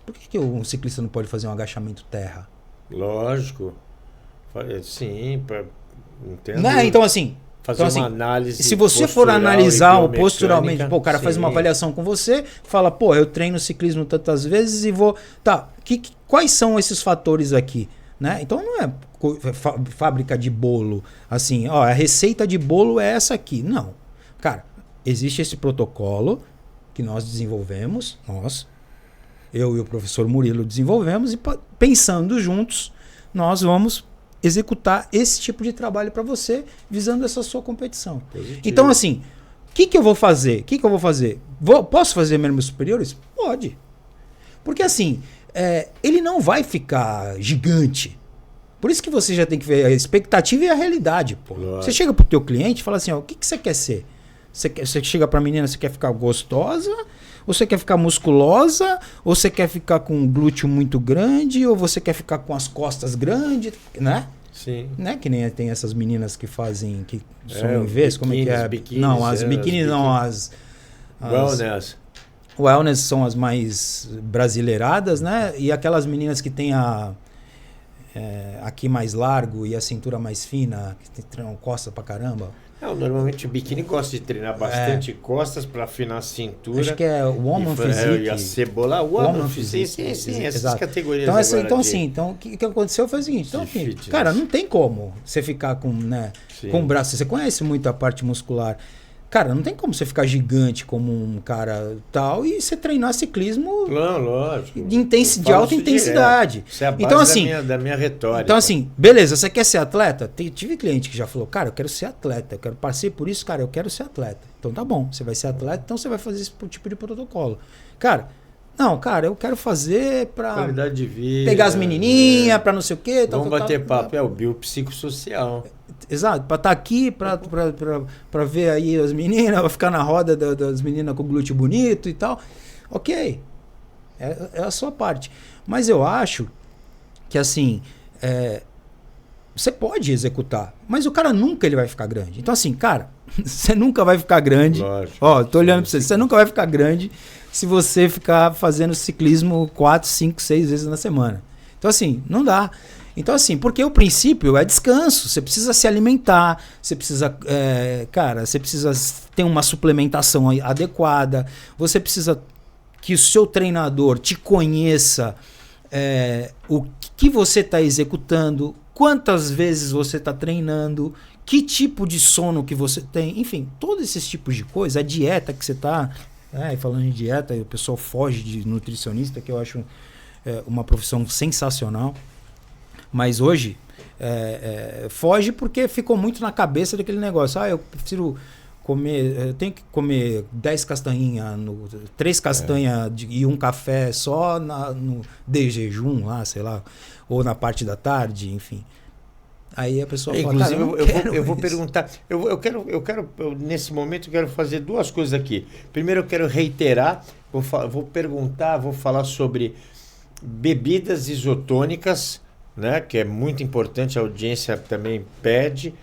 por que um ciclista não pode fazer um agachamento terra? Lógico. Sim, entendo. Né? Então, assim... Fazer uma análise. Se você for analisar o posturalmente, o cara sim. faz uma avaliação com você, fala, pô, eu treino ciclismo tantas vezes e vou. Tá, quais são esses fatores aqui? Né? Então não é fábrica de bolo, assim, ó, a receita de bolo é essa aqui. Não. Cara, existe esse protocolo que nós desenvolvemos, eu e o professor Murilo desenvolvemos, e pensando juntos, nós vamos executar esse tipo de trabalho para você, visando essa sua competição. Positivo. Então, assim, o que eu vou fazer? Posso fazer membros superiores? Pode. Porque, assim, ele não vai ficar gigante. Por isso que você já tem que ver a expectativa e a realidade. Pô. Você chega pro teu cliente e fala assim, ó, o que você quer ser? Você chega pra menina, você quer ficar gostosa? Ou você quer ficar musculosa? Ou você quer ficar com um glúteo muito grande? Ou você quer ficar com as costas grandes? Né? Sim. Né? Que nem tem essas meninas que fazem, que são em vez, como é que é? Biquínis, não, as biquínis não, as wellness. Wellness são as mais brasileiradas, né? E aquelas meninas que tem aqui mais largo e a cintura mais fina, que treinam costas pra caramba. Não, normalmente o biquíni gosta de treinar bastante costas para afinar a cintura. Acho que é o Woman Physique. E a cebola, Woman Physique. Sim, essas categorias. Então, então o que aconteceu foi o seguinte. Então, cara, não tem como você ficar com o braço. Você conhece muito a parte muscular. Cara, não tem como você ficar gigante como um cara tal e você treinar ciclismo lógico. De alta intensidade. Isso é a base então, assim, da minha retórica. Então, assim, beleza, você quer ser atleta? Tive cliente que já falou, cara, eu quero ser atleta, passei por isso, cara, eu quero ser atleta. Então tá bom, você vai ser atleta, então você vai fazer esse tipo de protocolo. Cara, não, cara, eu quero fazer pra qualidade de vida, pegar as menininhas, pra não sei o quê. Vamos bater papo, é o biopsicossocial. Exato, pra estar aqui, pra ver aí as meninas, pra ficar na roda das meninas com o glúteo bonito e tal. Ok, é a sua parte. Mas eu acho que assim, você pode executar, mas o cara nunca ele vai ficar grande. Então assim, cara, você nunca vai ficar grande. Lógico. Ó, tô olhando pra você nunca vai ficar grande se você ficar fazendo ciclismo 4, 5, 6 vezes na semana. Então assim, não dá. Então assim, porque o princípio é descanso, você precisa se alimentar, você precisa, cara, você precisa ter uma suplementação adequada, você precisa que o seu treinador te conheça o que você está executando, quantas vezes você está treinando, que tipo de sono que você tem, enfim, todos esses tipos de coisa, a dieta que você está, falando em dieta, o pessoal foge de nutricionista, que eu acho uma profissão sensacional. Mas hoje, foge porque ficou muito na cabeça daquele negócio. Eu prefiro comer, eu tenho que comer 10 castanhinhas, 3 castanhas e um café só de jejum lá, sei lá, ou na parte da tarde, enfim. Aí a pessoa fala, inclusive, eu vou perguntar, eu quero, nesse momento, eu quero fazer 2 coisas aqui. Primeiro, eu quero reiterar, vou perguntar, vou falar sobre bebidas isotônicas, né, que é muito importante, a audiência também pede.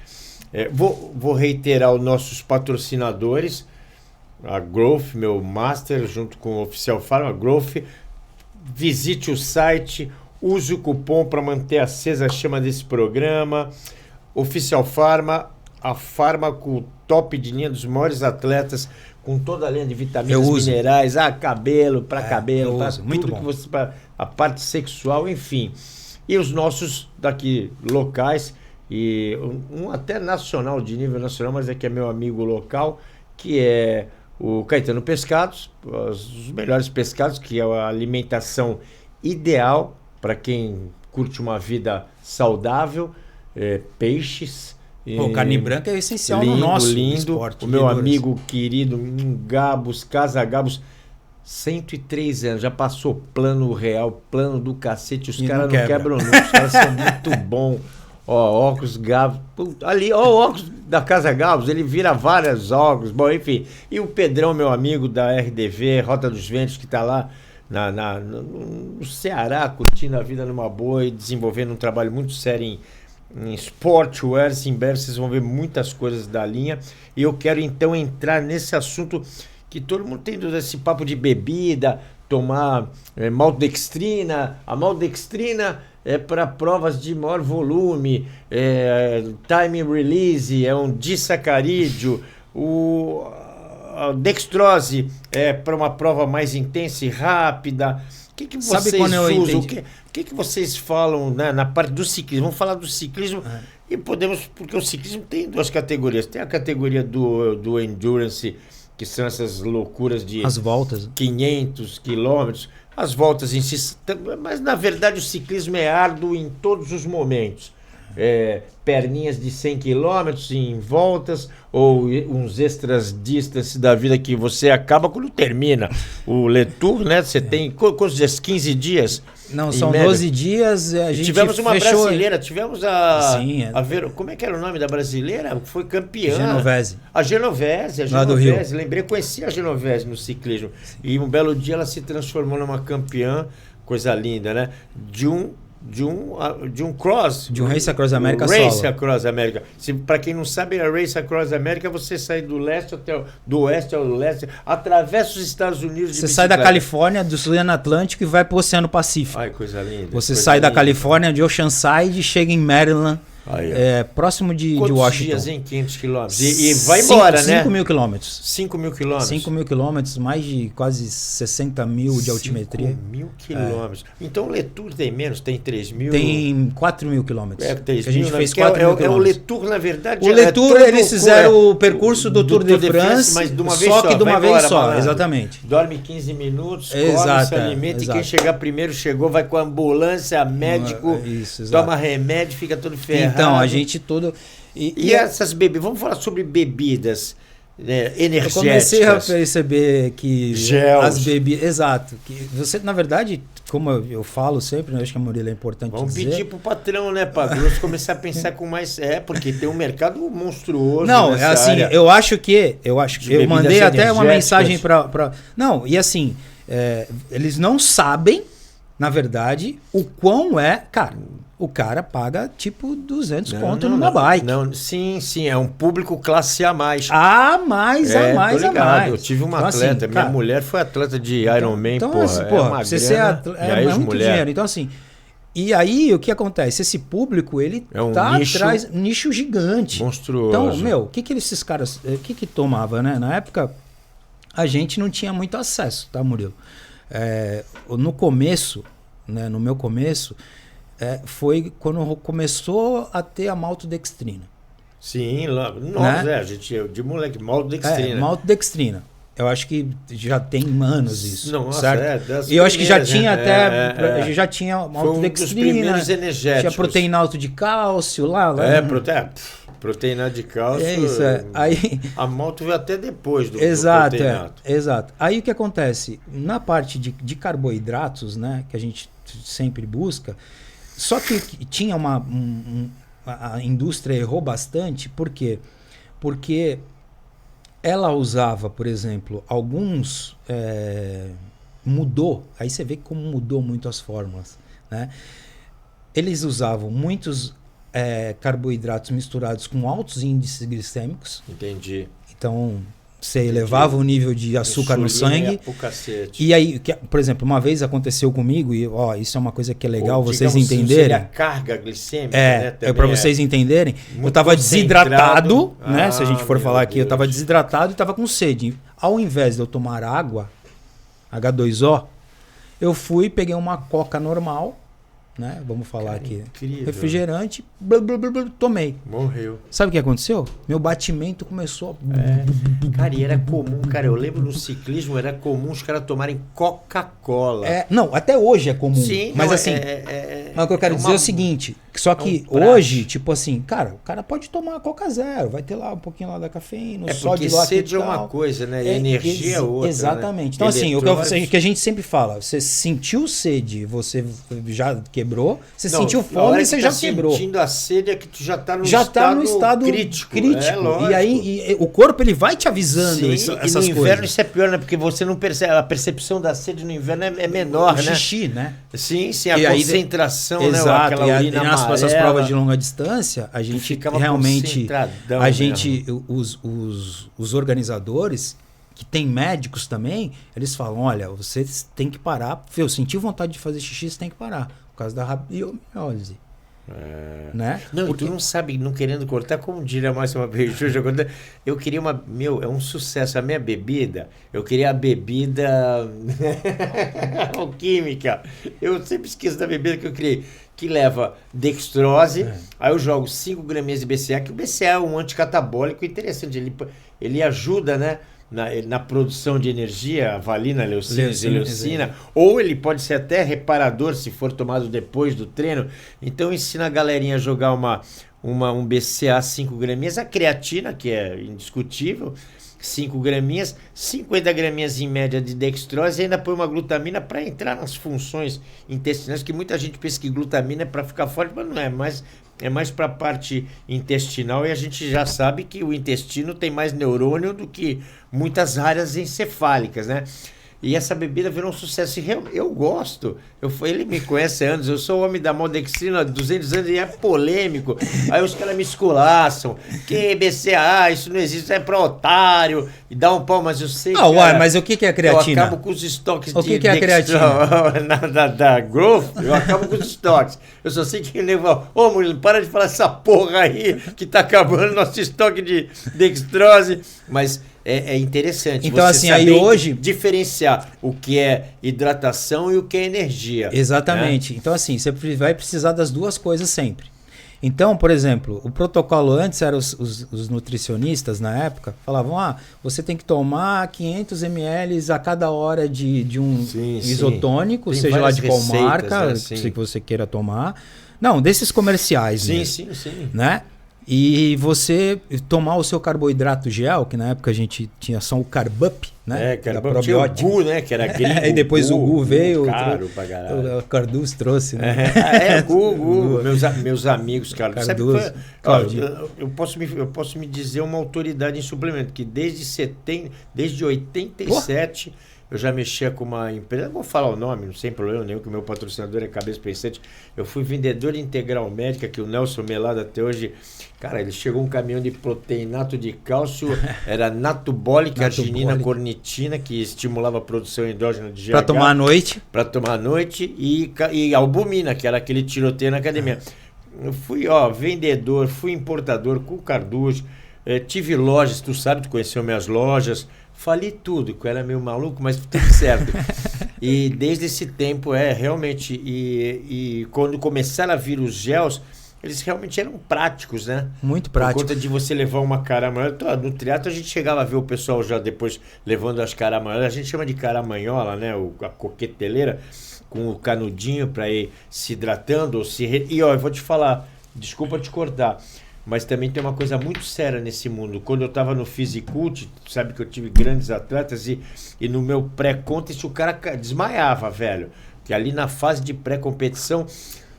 Vou reiterar os nossos patrocinadores, a Growth, meu master, junto com o Oficial Pharma, Growth. Visite o site, use o cupom para manter acesa a chama desse programa. Oficial Pharma, a fármaco top de linha dos maiores atletas, com toda a linha de vitaminas, minerais, cabelo, para cabelo, para tudo que você, para a parte sexual, enfim. E os nossos daqui locais, e um até nacional, de nível nacional, mas que é meu amigo local, que é o Caetano Pescados, os melhores pescados, que é a alimentação ideal para quem curte uma vida saudável, peixes. O carne branca é essencial no nosso esporte. O meu amigo querido, Gabos, Casa Gabos, 103 anos, já passou plano real, plano do cacete, os caras não quebram nunca, os caras são muito bons. Óculos Gabos, ali, o óculos da Casa Gabos, ele vira vários óculos, bom, enfim. E o Pedrão, meu amigo da RDV, Rota dos Ventos, que está lá no Ceará, curtindo a vida numa boa e desenvolvendo um trabalho muito sério em sportwear. Em breve vocês vão ver muitas coisas da linha. E eu quero então entrar nesse assunto que todo mundo tem esse papo de bebida, tomar maltodextrina. A maltodextrina é para provas de maior volume, time release, é um disacarídeo. A dextrose é para uma prova mais intensa e rápida. O que vocês usam? O que vocês falam, né, na parte do ciclismo? Vamos falar do ciclismo e podemos, porque o ciclismo tem 2 categorias. Tem a categoria do endurance, que são essas loucuras de as voltas, 500 quilômetros, as voltas em si, mas na verdade o ciclismo é árduo em todos os momentos. Perninhas de 100 quilômetros em voltas, ou uns extras distance da vida que você acaba quando termina o Le Tour, né? Você tem quantos dias? 15 dias? Não, são 12 dias. A gente tivemos uma fechou... brasileira, tivemos como é que era o nome da brasileira? Foi campeã. A Genovese. Lá do Rio. Lembrei, conheci a Genovese no ciclismo. Sim. E um belo dia ela se transformou numa campeã, coisa linda, né? De um cross. De um Race Across America solo. Race Across America. Para quem não sabe, a Race Across America, você sai do oeste ao leste, atravessa os Estados Unidos. Você sai da Califórnia, do Oceano Atlântico e vai para o Oceano Pacífico. Ai, coisa linda. Você sai da Califórnia, de Oceanside, e chega em Maryland. Próximo de Washington. Dias em 500 quilômetros? E vai embora, né? 5 mil quilômetros. 5 mil quilômetros? 5 mil quilômetros, mais de quase 60 mil de altimetria. 5 mil quilômetros. Então o Le Tour tem menos? Tem 3 mil? Tem 4 mil quilômetros. 3 a gente mil, fez 4 mil quilômetros. O Le Tour, na verdade... O Le Tour, eles fizeram o percurso do Tour de France, mas de uma vez só. Que de uma vez só, exatamente. Dorme 15 minutos, come, se alimenta, e quem chegar primeiro chegou, vai com a ambulância, médico, toma remédio, fica todo ferrado. Então, a gente E essas bebidas, vamos falar sobre bebidas energéticas. Eu comecei a perceber que Gels. as bebidas, exato, que você, na verdade, como eu falo sempre, né, eu acho que a Murilo é importante Vamos dizer. pedir pro patrão, né, pra Grosso começar a pensar com mais... porque tem um mercado monstruoso. Não, é assim, área. eu acho que eu mandei até uma mensagem para não, e assim, eles não sabem, na verdade, o quão cara, o cara paga tipo 200 conto numa bike. Não, sim, é um público classe A+. A mais. Eu tive uma então, atleta, assim, minha cara, mulher foi atleta de Ironman, então, porra. assim, É uma você grana, é muito dinheiro. Então, assim, e aí o que acontece? Esse público, ele tá atrás, nicho gigante. Monstruoso. Então, o que esses caras, o que tomava, né? Na época, a gente não tinha muito acesso, tá, Murilo? No começo, né, no meu começo, foi quando começou a ter a maltodextrina. Sim, nossa, né? A gente, de moleque, maltodextrina. Maltodextrina. Eu acho que já tem anos isso. Nossa, certo? E eu acho que já tinha já tinha maltodextrina. Foi um dos primeiros energéticos. Tinha proteínato de cálcio lá. Proteínato de cálcio. É isso, Aí, a malto veio até depois do proteínato. Exato. Aí o que acontece? Na parte de carboidratos, né, que a gente sempre busca, só que tinha a indústria errou bastante, por quê? Porque ela usava, por exemplo, alguns... mudou, aí você vê como mudou muito as fórmulas, né? Eles usavam muitos carboidratos misturados com altos índices glicêmicos. Entendi. Então, você elevava o nível de açúcar no sangue. E aí, por exemplo, uma vez aconteceu comigo, e isso é uma coisa que é legal vocês entenderem. A carga glicêmica, né? Para vocês entenderem, eu estava desidratado, né? Se a gente for falar aqui, eu estava desidratado e estava com sede. Ao invés de eu tomar água, H2O, eu peguei uma coca normal, né? Vamos falar aqui. Incrível. Refrigerante, tomei. Morreu. Sabe o que aconteceu? Meu batimento começou Cara, e era comum, cara. Eu lembro no ciclismo, era comum os caras tomarem Coca-Cola. Não, até hoje é comum. Sim, mas não, assim, o que eu quero dizer é o seguinte, só que hoje, tipo assim, cara, o cara pode tomar Coca Zero, vai ter lá um pouquinho lá da cafeína, só de lá sede é uma coisa, né? E energia é outra. Exatamente. Né? Então assim, o que a gente sempre fala, você sentiu sede, você já quebrou, você sentiu fome, você já quebrou. Sentindo a sede é que tu já tá no estado crítico. E aí o corpo ele vai te avisando essas coisas. E no inverno isso é pior, né? Porque você não percebe, a percepção da sede no inverno é menor, né? Xixi, né? Sim, a concentração, exato, né? Aquela urina amarela. Nas provas de longa distância, a gente realmente, os organizadores, que tem médicos também, eles falam, olha, você tem que parar, eu senti vontade de fazer xixi, você tem que parar, por causa da rabiomiose. Né? Não, porque tu não sabe, não querendo cortar, como diria mais uma vez, eu queria é um sucesso, a minha bebida, eu queria a bebida alquímica, eu sempre esqueço da bebida que eu criei, que leva dextrose, aí eu jogo 5 graminhas de BCA, que o BCA é um anticatabólico interessante, ele ajuda, né? Na produção de energia, a valina, leucina, ou ele pode ser até reparador se for tomado depois do treino. Então ensina a galerinha a jogar um BCA 5 graminhas, a creatina, que é indiscutível, 5 graminhas, 50 graminhas em média de dextrose e ainda põe uma glutamina para entrar nas funções intestinais, que muita gente pensa que glutamina é para ficar forte, mas não é, é mais para a parte intestinal, e a gente já sabe que o intestino tem mais neurônio do que muitas áreas encefálicas, né? E essa bebida virou um sucesso. E eu gosto. Ele me conhece há anos. Eu sou o homem da maltodextrina há 200 anos e é polêmico. Aí os caras me esculaçam. Que BCA, isso não existe, isso é pra otário. E dá um pau, mas eu sei que. Mas o que é a creatina? Eu acabo com os estoques o que é a creatina? da Growth, eu acabo com os estoques. Eu só sei que o nego fala, Murilo, para de falar essa porra aí que tá acabando nosso estoque de dextrose. Mas é interessante. Então, você assim, aí hoje diferenciar o que é hidratação e o que é energia. Exatamente. Né? Então, assim, você vai precisar das duas coisas sempre. Então, por exemplo, o protocolo antes era os nutricionistas na época falavam, você tem que tomar 500 ml a cada hora de um isotônico, seja lá de qual marca, se você queira tomar. Não, desses comerciais. Sim. Né? E você tomar o seu carboidrato gel, que na época a gente tinha só o Carbup, né? Tinha o Gu, né? Que era gringo. E depois o Gu veio. Caro pra caralho. O Cardoso trouxe, né? Gu. Meus amigos, cara. Cardoso. Eu posso me dizer uma autoridade em suplemento, que desde 87... Eu já mexia com uma empresa, não vou falar o nome, não sem problema nenhum, que o meu patrocinador é Cabeça Pensante. Eu fui vendedor integral médica, que o Nelson Melado até hoje... Cara, ele chegou um caminhão de proteinato de cálcio, era natubólica, arginina, cornitina, que estimulava a produção endógena de GH. Para tomar à noite. Para tomar à noite, e albumina, que era aquele tiroteio na academia. Eu fui, vendedor, fui importador com o Carducci, tive lojas, tu sabe, tu conheceu minhas lojas... Falei tudo, que eu era meio maluco, mas tudo certo. E desde esse tempo, realmente, e quando começaram a vir os gels, eles realmente eram práticos, né? Muito práticos. Por conta de você levar uma caramanhola. No triatlo a gente chegava a ver o pessoal já depois levando as caramanholas, a gente chama de caramanhola, né? A coqueteleira, com o canudinho para ir se hidratando. E eu vou te falar, desculpa te cortar, mas também tem uma coisa muito séria nesse mundo. Quando eu estava no Physicult, sabe que eu tive grandes atletas e no meu pré-contest o cara desmaiava, velho. Que ali na fase de pré-competição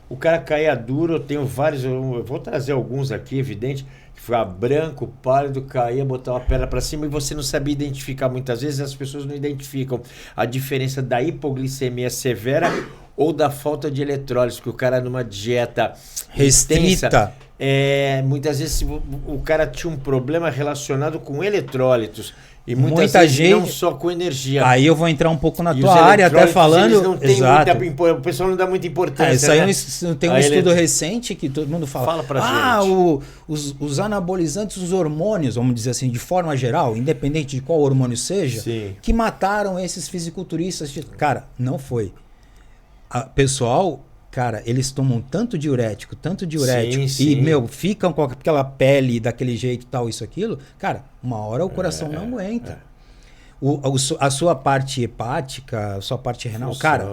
o cara caía duro. Eu tenho vários, eu vou trazer alguns aqui, evidente, que ficava branco, pálido, caía, botava a perna para cima e você não sabia identificar. Muitas vezes as pessoas não identificam a diferença da hipoglicemia severa ou da falta de eletrólise, que o cara numa dieta restrita... intensa, muitas vezes o cara tinha um problema relacionado com eletrólitos e muita vezes gente, não só com energia. Aí eu vou entrar um pouco na tua área, até falando. Não tem o pessoal não dá muita importância. Isso aí tem um estudo recente que todo mundo fala. Pra gente. Os anabolizantes, os hormônios, vamos dizer assim, de forma geral, independente de qual hormônio seja, sim, que mataram esses fisiculturistas. Cara, não foi. Pessoal. Cara, eles tomam tanto diurético, sim. e, ficam com aquela pele daquele jeito, tal, isso, aquilo. Cara, uma hora o coração não aguenta. A sua parte hepática, a sua parte renal, cara,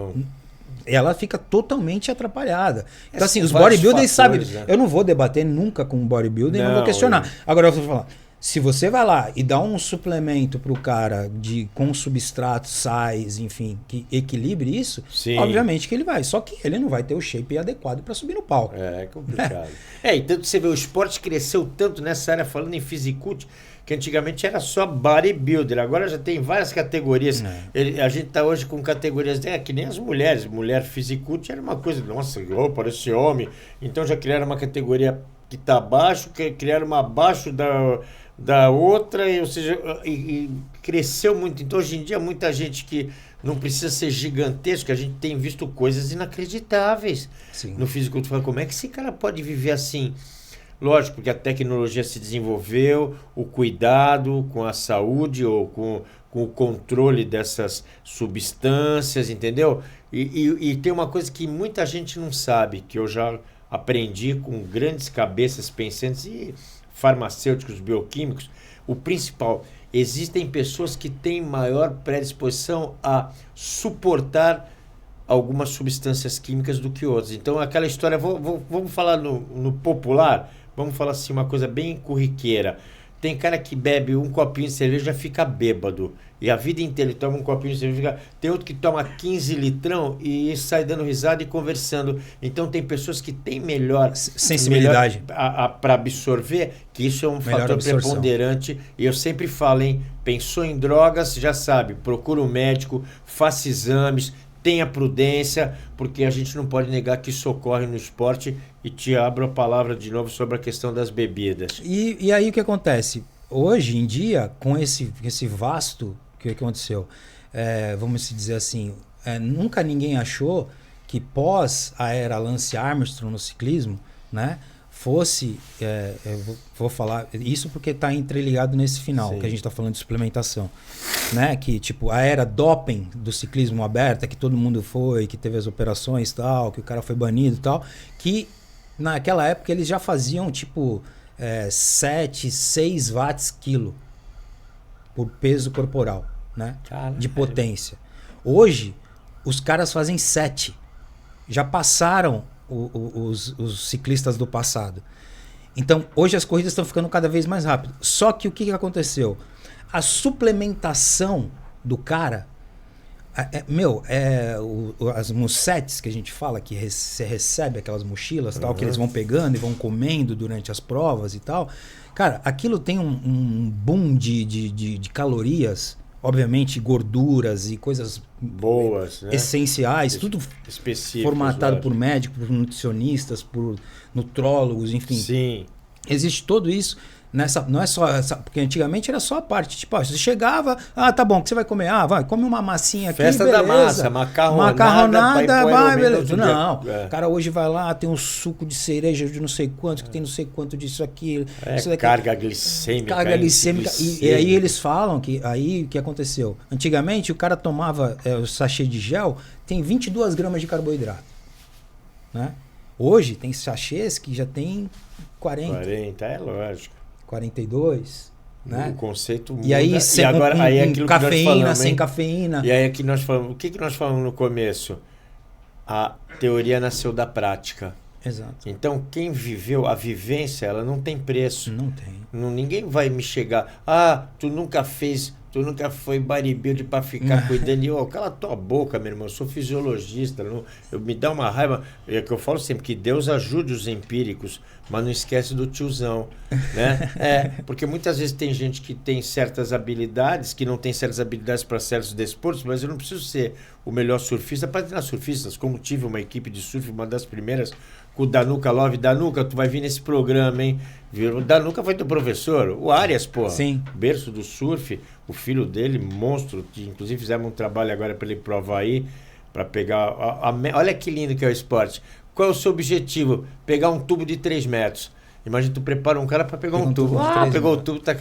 ela fica totalmente atrapalhada. Então, assim, os bodybuilders sabem. Né? Eu não vou debater nunca com um bodybuilder, não vou questionar. Agora, eu vou falar. Se você vai lá e dá um suplemento pro cara com substrato, sais, enfim, que equilibre isso, sim, obviamente que ele vai. Só que ele não vai ter o shape adequado para subir no palco. É complicado. E tanto você vê, o esporte cresceu tanto nessa área, falando em Physicult, que antigamente era só bodybuilder. Agora já tem várias categorias. A gente tá hoje com categorias que nem as mulheres. Mulher Physicult era uma coisa, nossa, parece homem. Então já criaram uma categoria que tá abaixo, criaram uma abaixo da outra, ou seja, e cresceu muito. Então, hoje em dia, muita gente que não precisa ser gigantesco, a gente tem visto coisas inacreditáveis. Sim. No fisiculturismo. Como é que esse cara pode viver assim? Lógico, porque a tecnologia se desenvolveu, o cuidado com a saúde ou com o controle dessas substâncias, entendeu? E tem uma coisa que muita gente não sabe, que eu já aprendi com grandes cabeças pensantes e farmacêuticos, bioquímicos. O principal, existem pessoas que têm maior predisposição a suportar algumas substâncias químicas do que outras. Então, aquela história, vamos falar no popular, vamos falar assim, uma coisa bem corriqueira. Tem cara que bebe um copinho de cerveja e já fica bêbado. E a vida inteira ele toma um copinho de cerveja. Tem outro que toma 15 litrão e sai dando risada e conversando. Então tem pessoas que têm melhor sensibilidade para absorver, que isso é um fator preponderante. E eu sempre falo, pensou em drogas, já sabe, procura um médico, faça exames, tenha prudência, porque a gente não pode negar que isso ocorre no esporte. E te abro a palavra de novo sobre a questão das bebidas. E aí o que acontece? Hoje em dia, com esse vasto, o que aconteceu? Vamos dizer assim, nunca ninguém achou que pós a era Lance Armstrong no ciclismo, né, fosse, vou falar isso porque está entreligado nesse final, sim, que a gente está falando de suplementação, né, que tipo a era doping do ciclismo aberta, que todo mundo foi, que teve as operações tal, que o cara foi banido e tal, que naquela época eles já faziam tipo 7, 6 watts quilo por peso corporal, né, de potência. Hoje os caras fazem 7, já passaram os ciclistas do passado. Então, hoje as corridas estão ficando cada vez mais rápidas. Só que o que aconteceu? A suplementação do cara, as mussetes que a gente fala, que você recebe aquelas mochilas tal, que eles vão pegando e vão comendo durante as provas e tal. Cara, aquilo tem um boom de calorias, obviamente gorduras e coisas boas, né? Essenciais, tudo formatado por médicos, por nutricionistas, por nutrólogos, enfim. Sim. Existe tudo isso. Não é só essa, porque antigamente era só a parte, tipo, você chegava, tá bom, o que você vai comer? Vai, come uma massinha aqui, Festa beleza. da massa, macarronada, vai, beleza. Não, o cara hoje vai lá, tem um suco de cereja de não sei quanto, que tem não sei quanto disso aqui. Isso daqui, carga glicêmica. Carga glicêmica. E aí eles falam que aí o que aconteceu? Antigamente o cara tomava o sachê de gel, tem 22 gramas de carboidrato. Né? Hoje tem sachês que já tem 40. 40, é lógico. 42, né? O conceito muda. E aí, aí aquilo cafeína, que nós falamos, sem cafeína. E aí aqui nós falamos, o que nós falamos no começo? A teoria nasceu da prática. Exato. Então, quem viveu, a vivência, ela não tem preço. Não tem. Ninguém vai me chegar, tu nunca foi bodybuilder para ficar cuidando de... Cala tua boca, meu irmão, eu sou fisiologista, me dá uma raiva. É que eu falo sempre, que Deus ajude os empíricos, mas não esquece do tiozão, né? Porque muitas vezes tem gente que tem certas habilidades, que não tem certas habilidades para certos desportos, mas eu não preciso ser o melhor surfista para treinar surfistas, como tive uma equipe de surf, uma das primeiras, com o Danuca Love. Danuca, tu vai vir nesse programa, hein? O Danuca foi teu professor, o Arias, pô. Sim. Berço do surf, o filho dele, monstro, que inclusive fizemos um trabalho agora para ele provar aí, para pegar... olha que lindo que é o esporte. Qual é o seu objetivo? Pegar um tubo de 3 metros. Imagina, tu prepara um cara para pegar um tubo. Pegou o tubo, tá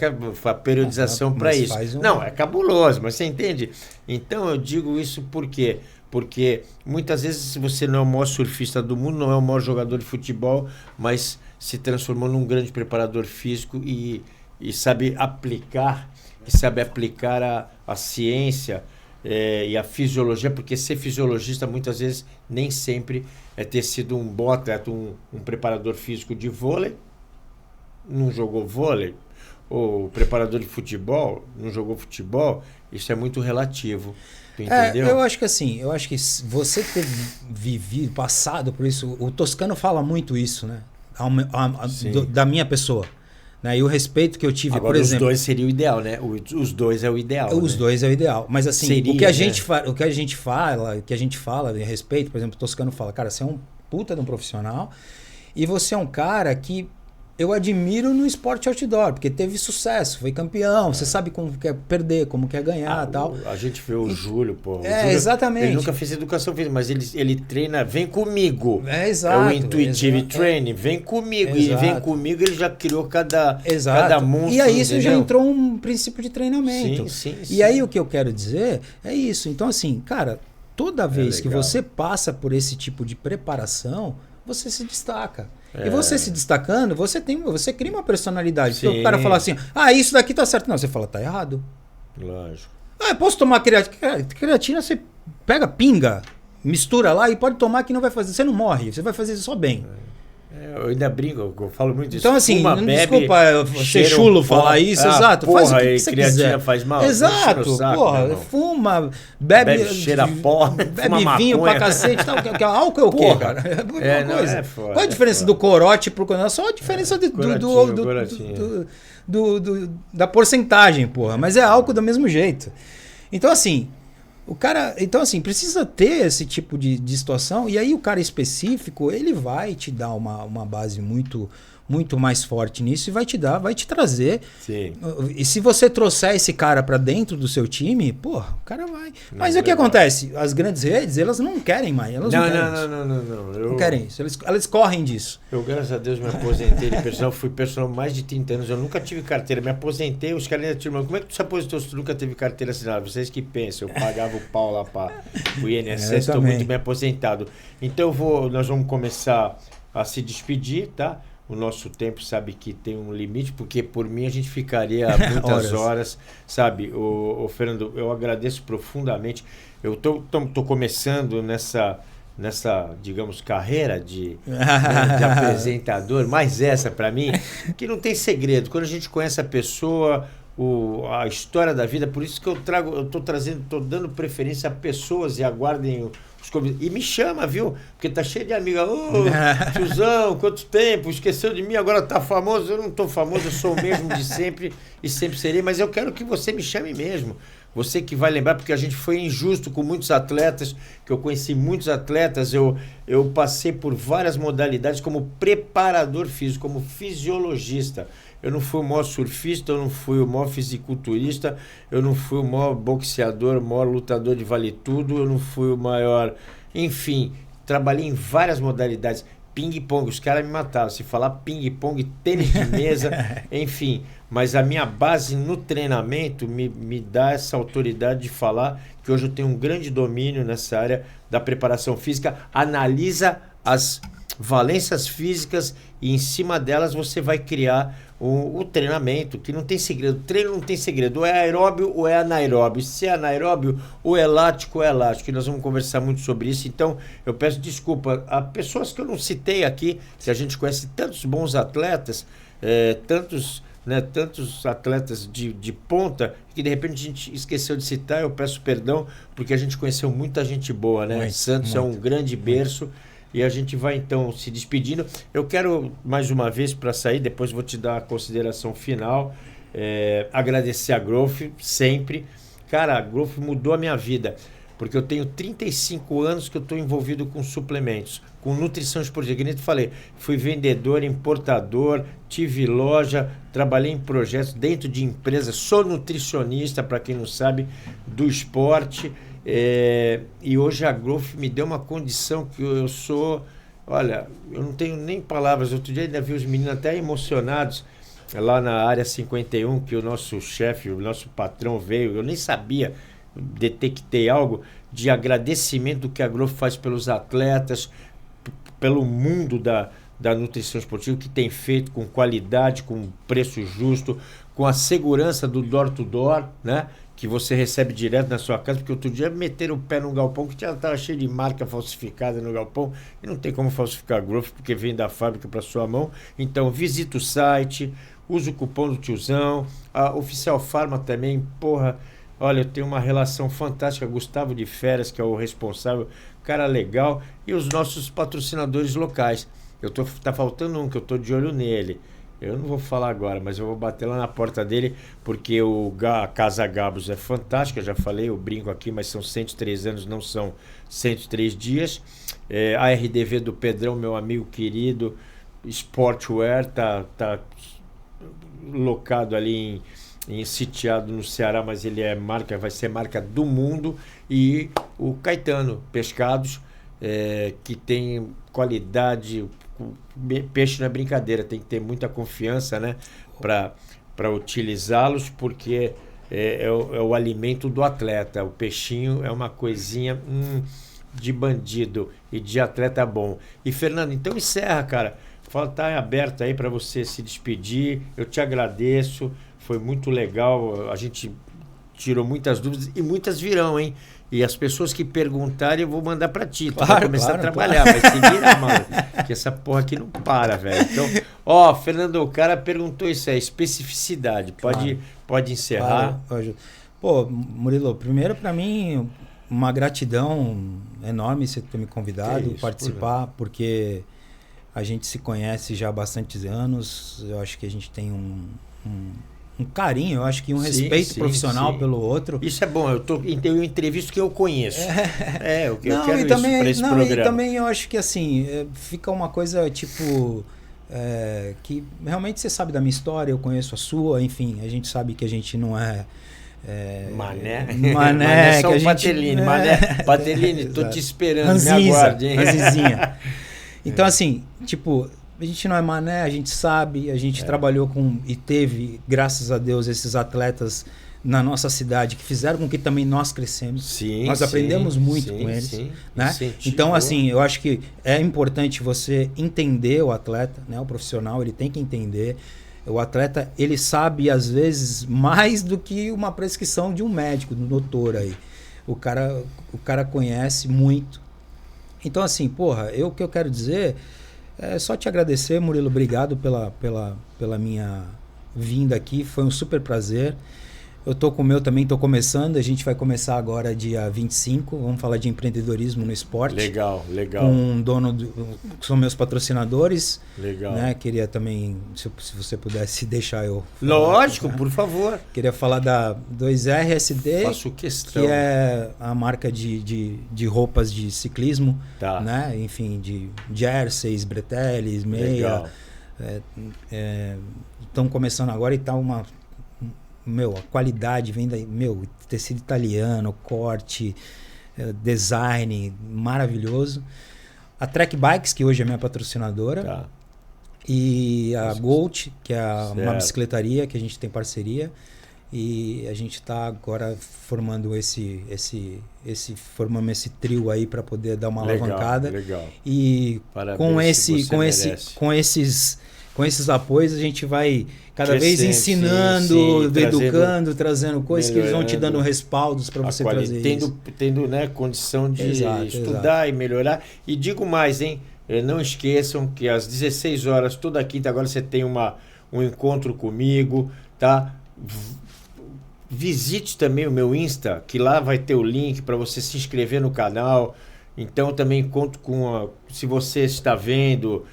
a periodização para isso. Não, é cabuloso, mas você entende? Então eu digo isso por quê? Porque muitas vezes, se você não é o maior surfista do mundo, não é o maior jogador de futebol, mas se transformou num grande preparador físico e sabe aplicar, a ciência e a fisiologia, porque ser fisiologista muitas vezes nem sempre é ter sido um bom atleta, um preparador físico de vôlei, não jogou vôlei, ou preparador de futebol, não jogou futebol, isso é muito relativo. Entendeu? Eu acho que assim, você ter vivido, passado por isso, o Toscano fala muito isso, né? Da minha pessoa. Né? E o respeito que eu tive, agora, por exemplo... Os dois seria o ideal, né? Os dois é o ideal. Os dois é o ideal. Mas assim, seria, o que a gente fala de respeito, por exemplo, o Toscano fala, cara, você é um puta de um profissional e você é um cara que eu admiro no esporte outdoor, porque teve sucesso, foi campeão, você sabe como quer perder, como quer ganhar e tal. A gente vê o Júlio, pô. Exatamente. Ele nunca fez educação física, mas ele treina, vem comigo. Exato. É o Intuitive Training, vem comigo. E vem comigo, ele já criou cada monstro. E aí isso já entrou um princípio de treinamento. Sim. E aí o que eu quero dizer é isso. Então assim, cara, toda vez que você passa por esse tipo de preparação, você se destaca. E você se destacando, você cria uma personalidade. Porque o cara fala assim, isso daqui tá certo. Não, você fala, tá errado. Lógico. Eu posso tomar creatina? Creatina você pega pinga, mistura lá e pode tomar que não vai fazer. Você não morre, você vai fazer só bem. Eu ainda brinco, eu falo muito disso. Então assim, desculpa ser chulo falar isso, exato. Porra, faz o que você quiser. Faz mal. Exato, saco, fuma, bebe cheira pó, bebe vinho pra cacete. Tal, que álcool é o quê, cara? Qual a diferença do corote pro corote? Só a diferença da porcentagem, porra. Mas é álcool do mesmo jeito. Então assim, precisa ter esse tipo de situação, e aí o cara específico, ele vai te dar uma base muito mais forte nisso e vai te trazer. Sim. E se você trouxer esse cara para dentro do seu time, o cara vai. Mas o que acontece? As grandes redes, elas não querem mais. Elas não querem isso. Não querem isso. Elas correm disso. Eu, graças a Deus, me aposentei de personal. Fui personal há mais de 30 anos. Eu nunca tive carteira. Me aposentei. Os caras ainda te perguntam, como é que tu se aposentou se tu nunca teve carteira assinada? Vocês que pensam. Eu pagava o pau lá para o INSS. Estou muito bem aposentado. Então nós vamos começar a se despedir, tá? O nosso tempo sabe que tem um limite, porque por mim a gente ficaria muitas horas, sabe? Fernando, eu agradeço profundamente. Eu tô começando nessa, digamos, carreira de apresentador, mas essa para mim, que não tem segredo. Quando a gente conhece a pessoa, a história da vida, por isso que eu tô dando preferência a pessoas e aguardem os convidados. E me chama, viu? Porque tá cheio de amiga. Ô, tiozão, quanto tempo? Esqueceu de mim, agora tá famoso. Eu não tô famoso, eu sou o mesmo de sempre e sempre serei, mas eu quero que você me chame mesmo. Você que vai lembrar, porque a gente foi injusto com muitos atletas, que eu conheci muitos atletas, eu passei por várias modalidades como preparador físico, como fisiologista. Eu não fui o maior surfista, eu não fui o maior fisiculturista, eu não fui o maior boxeador, o maior lutador de vale tudo, eu não fui o maior... Enfim, trabalhei em várias modalidades. Ping-pong, os caras me matavam. Se falar ping-pong, tênis de mesa, enfim. Mas a minha base no treinamento me dá essa autoridade de falar que hoje eu tenho um grande domínio nessa área da preparação física. Analisa as valências físicas e em cima delas você vai criar o treinamento, que não tem segredo. Treino não tem segredo, ou é aeróbio ou é anaeróbio. Se é anaeróbio, ou é lático ou é elástico. E nós vamos conversar muito sobre isso. Então, eu peço desculpa a pessoas que eu não citei aqui, se a gente conhece tantos bons atletas, tantos atletas de ponta, que de repente a gente esqueceu de citar. Eu peço perdão, porque a gente conheceu muita gente boa, né? Muito, Santos é um grande berço. E a gente vai então se despedindo. Eu quero mais uma vez, para sair, depois vou te dar a consideração final, agradecer a Growth sempre. Cara, a Growth mudou a minha vida, porque eu tenho 35 anos que eu estou envolvido com suplementos, com nutrição esportiva. Que nem te falei, fui vendedor, importador, tive loja, trabalhei em projetos dentro de empresas, sou nutricionista, para quem não sabe, do esporte. E hoje a Growth me deu uma condição que eu sou... Olha, eu não tenho nem palavras. Outro dia ainda vi os meninos até emocionados lá na área 51, que o nosso chefe, o nosso patrão veio. Eu nem sabia, detectei algo de agradecimento do que a Growth faz pelos atletas, pelo mundo da nutrição esportiva, que tem feito com qualidade, com preço justo, com a segurança do door-to-door, né? Que você recebe direto na sua casa, porque outro dia meteram o pé no galpão que já estava cheio de marca falsificada no galpão, e não tem como falsificar a Growth, porque vem da fábrica para sua mão. Então visita o site, usa o cupom do tiozão, a Oficial Pharma também, porra, olha, eu tenho uma relação fantástica, Gustavo de Feras, que é o responsável, cara legal, e os nossos patrocinadores locais. Tá faltando um, que eu tô de olho nele. Eu não vou falar agora, mas eu vou bater lá na porta dele, porque a Casa Gabos é fantástica, já falei, eu brinco aqui, mas são 103 anos, não são 103 dias. A RDV do Pedrão, meu amigo querido, Sportwear, tá locado ali sitiado no Ceará, mas ele vai ser marca do mundo. E o Caetano Pescados, que tem qualidade... Peixe não é brincadeira, tem que ter muita confiança, né, para utilizá-los, porque é o alimento do atleta. O peixinho é uma coisinha de bandido e de atleta bom. E Fernando, então encerra, cara. Tá aberto aí para você se despedir. Eu te agradeço, foi muito legal. A gente tirou muitas dúvidas e muitas virão, hein? E as pessoas que perguntarem, eu vou mandar pra ti. Tu vai começar a trabalhar, vai se virar, mano. Que essa porra aqui não para, velho. Então, Fernando, o cara perguntou isso aí, especificidade. Pode encerrar. Claro. Pô, Murilo, primeiro pra mim, uma gratidão enorme você ter me convidado, participar, porque a gente se conhece já há bastantes anos. Eu acho que a gente tem um carinho, eu acho que um respeito profissional pelo outro. Isso é bom, eu entrevisto que eu conheço. Eu quero e isso também, para esse programa. E também eu acho que assim, fica uma coisa tipo... que realmente você sabe da minha história, eu conheço a sua, enfim, a gente sabe que a gente não é... Mané, só o Patelini. Patelini, tô te esperando, me aguarde, hein? Ranzinza. Então assim, tipo... A gente não é mané, a gente sabe, a gente trabalhou e teve, graças a Deus, esses atletas na nossa cidade que fizeram com que também nós crescemos. Nós aprendemos muito com eles. Né? Então, assim, eu acho que é importante você entender o atleta, né? O profissional, ele tem que entender. O atleta, ele sabe, às vezes, mais do que uma prescrição de um médico, do doutor aí. O cara conhece muito. Então, assim, o que eu quero dizer... É só te agradecer, Murilo. Obrigado pela minha vindo aqui, foi um super prazer. Eu tô com o meu também, tô começando, a gente vai começar agora dia 25, vamos falar de empreendedorismo no esporte. Legal. Com um dono, que são meus patrocinadores. Legal. Né? Queria também, se você pudesse deixar eu falar. Lógico, aqui, né? Por favor. Queria falar da 2RSD, Faço questão. que é a marca de roupas de ciclismo, Tá. né? Enfim, de jerseys, breteles, meia. Estão começando agora e tá a qualidade vem daí, tecido italiano, corte, design maravilhoso. A Trek Bikes, que hoje é minha patrocinadora. Tá. E a Gold, que é uma Certo. bicicletaria que a gente tem parceria. E a gente está agora formando formamos esse trio aí para poder dar uma alavancada. Legal. E Parabéns, com esses apoios a gente vai cada vez Crescendo, ensinando, sim, educando, trazendo coisas que eles vão te melhorando dando respaldos para você trazer isso. Tendo né, condição de exato. estudar e melhorar. E digo mais, hein? Não esqueçam que às 16 horas, toda quinta, agora você tem um encontro comigo, tá? Visite também o meu Insta, que lá vai ter o link para você se inscrever no canal. Então também conto se você está vendo,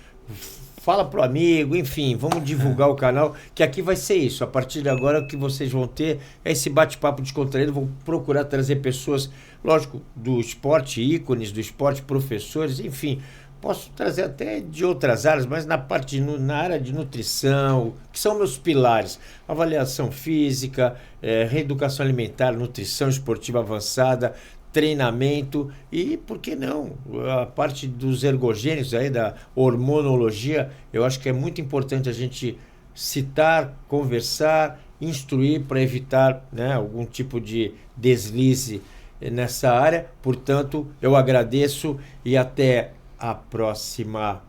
fala pro amigo, enfim, vamos divulgar o canal, que aqui vai ser isso. A partir de agora o que vocês vão ter é esse bate-papo descontraído. Vou procurar trazer pessoas, lógico, do esporte, ícones do esporte, professores, enfim. Posso trazer até de outras áreas, mas na área de nutrição, que são meus pilares. Avaliação física, reeducação alimentar, nutrição esportiva avançada, treinamento e, por que não, a parte dos ergogênicos, aí, da hormonologia. Eu acho que é muito importante a gente citar, conversar, instruir para evitar, né, algum tipo de deslize nessa área. Portanto, eu agradeço e até a próxima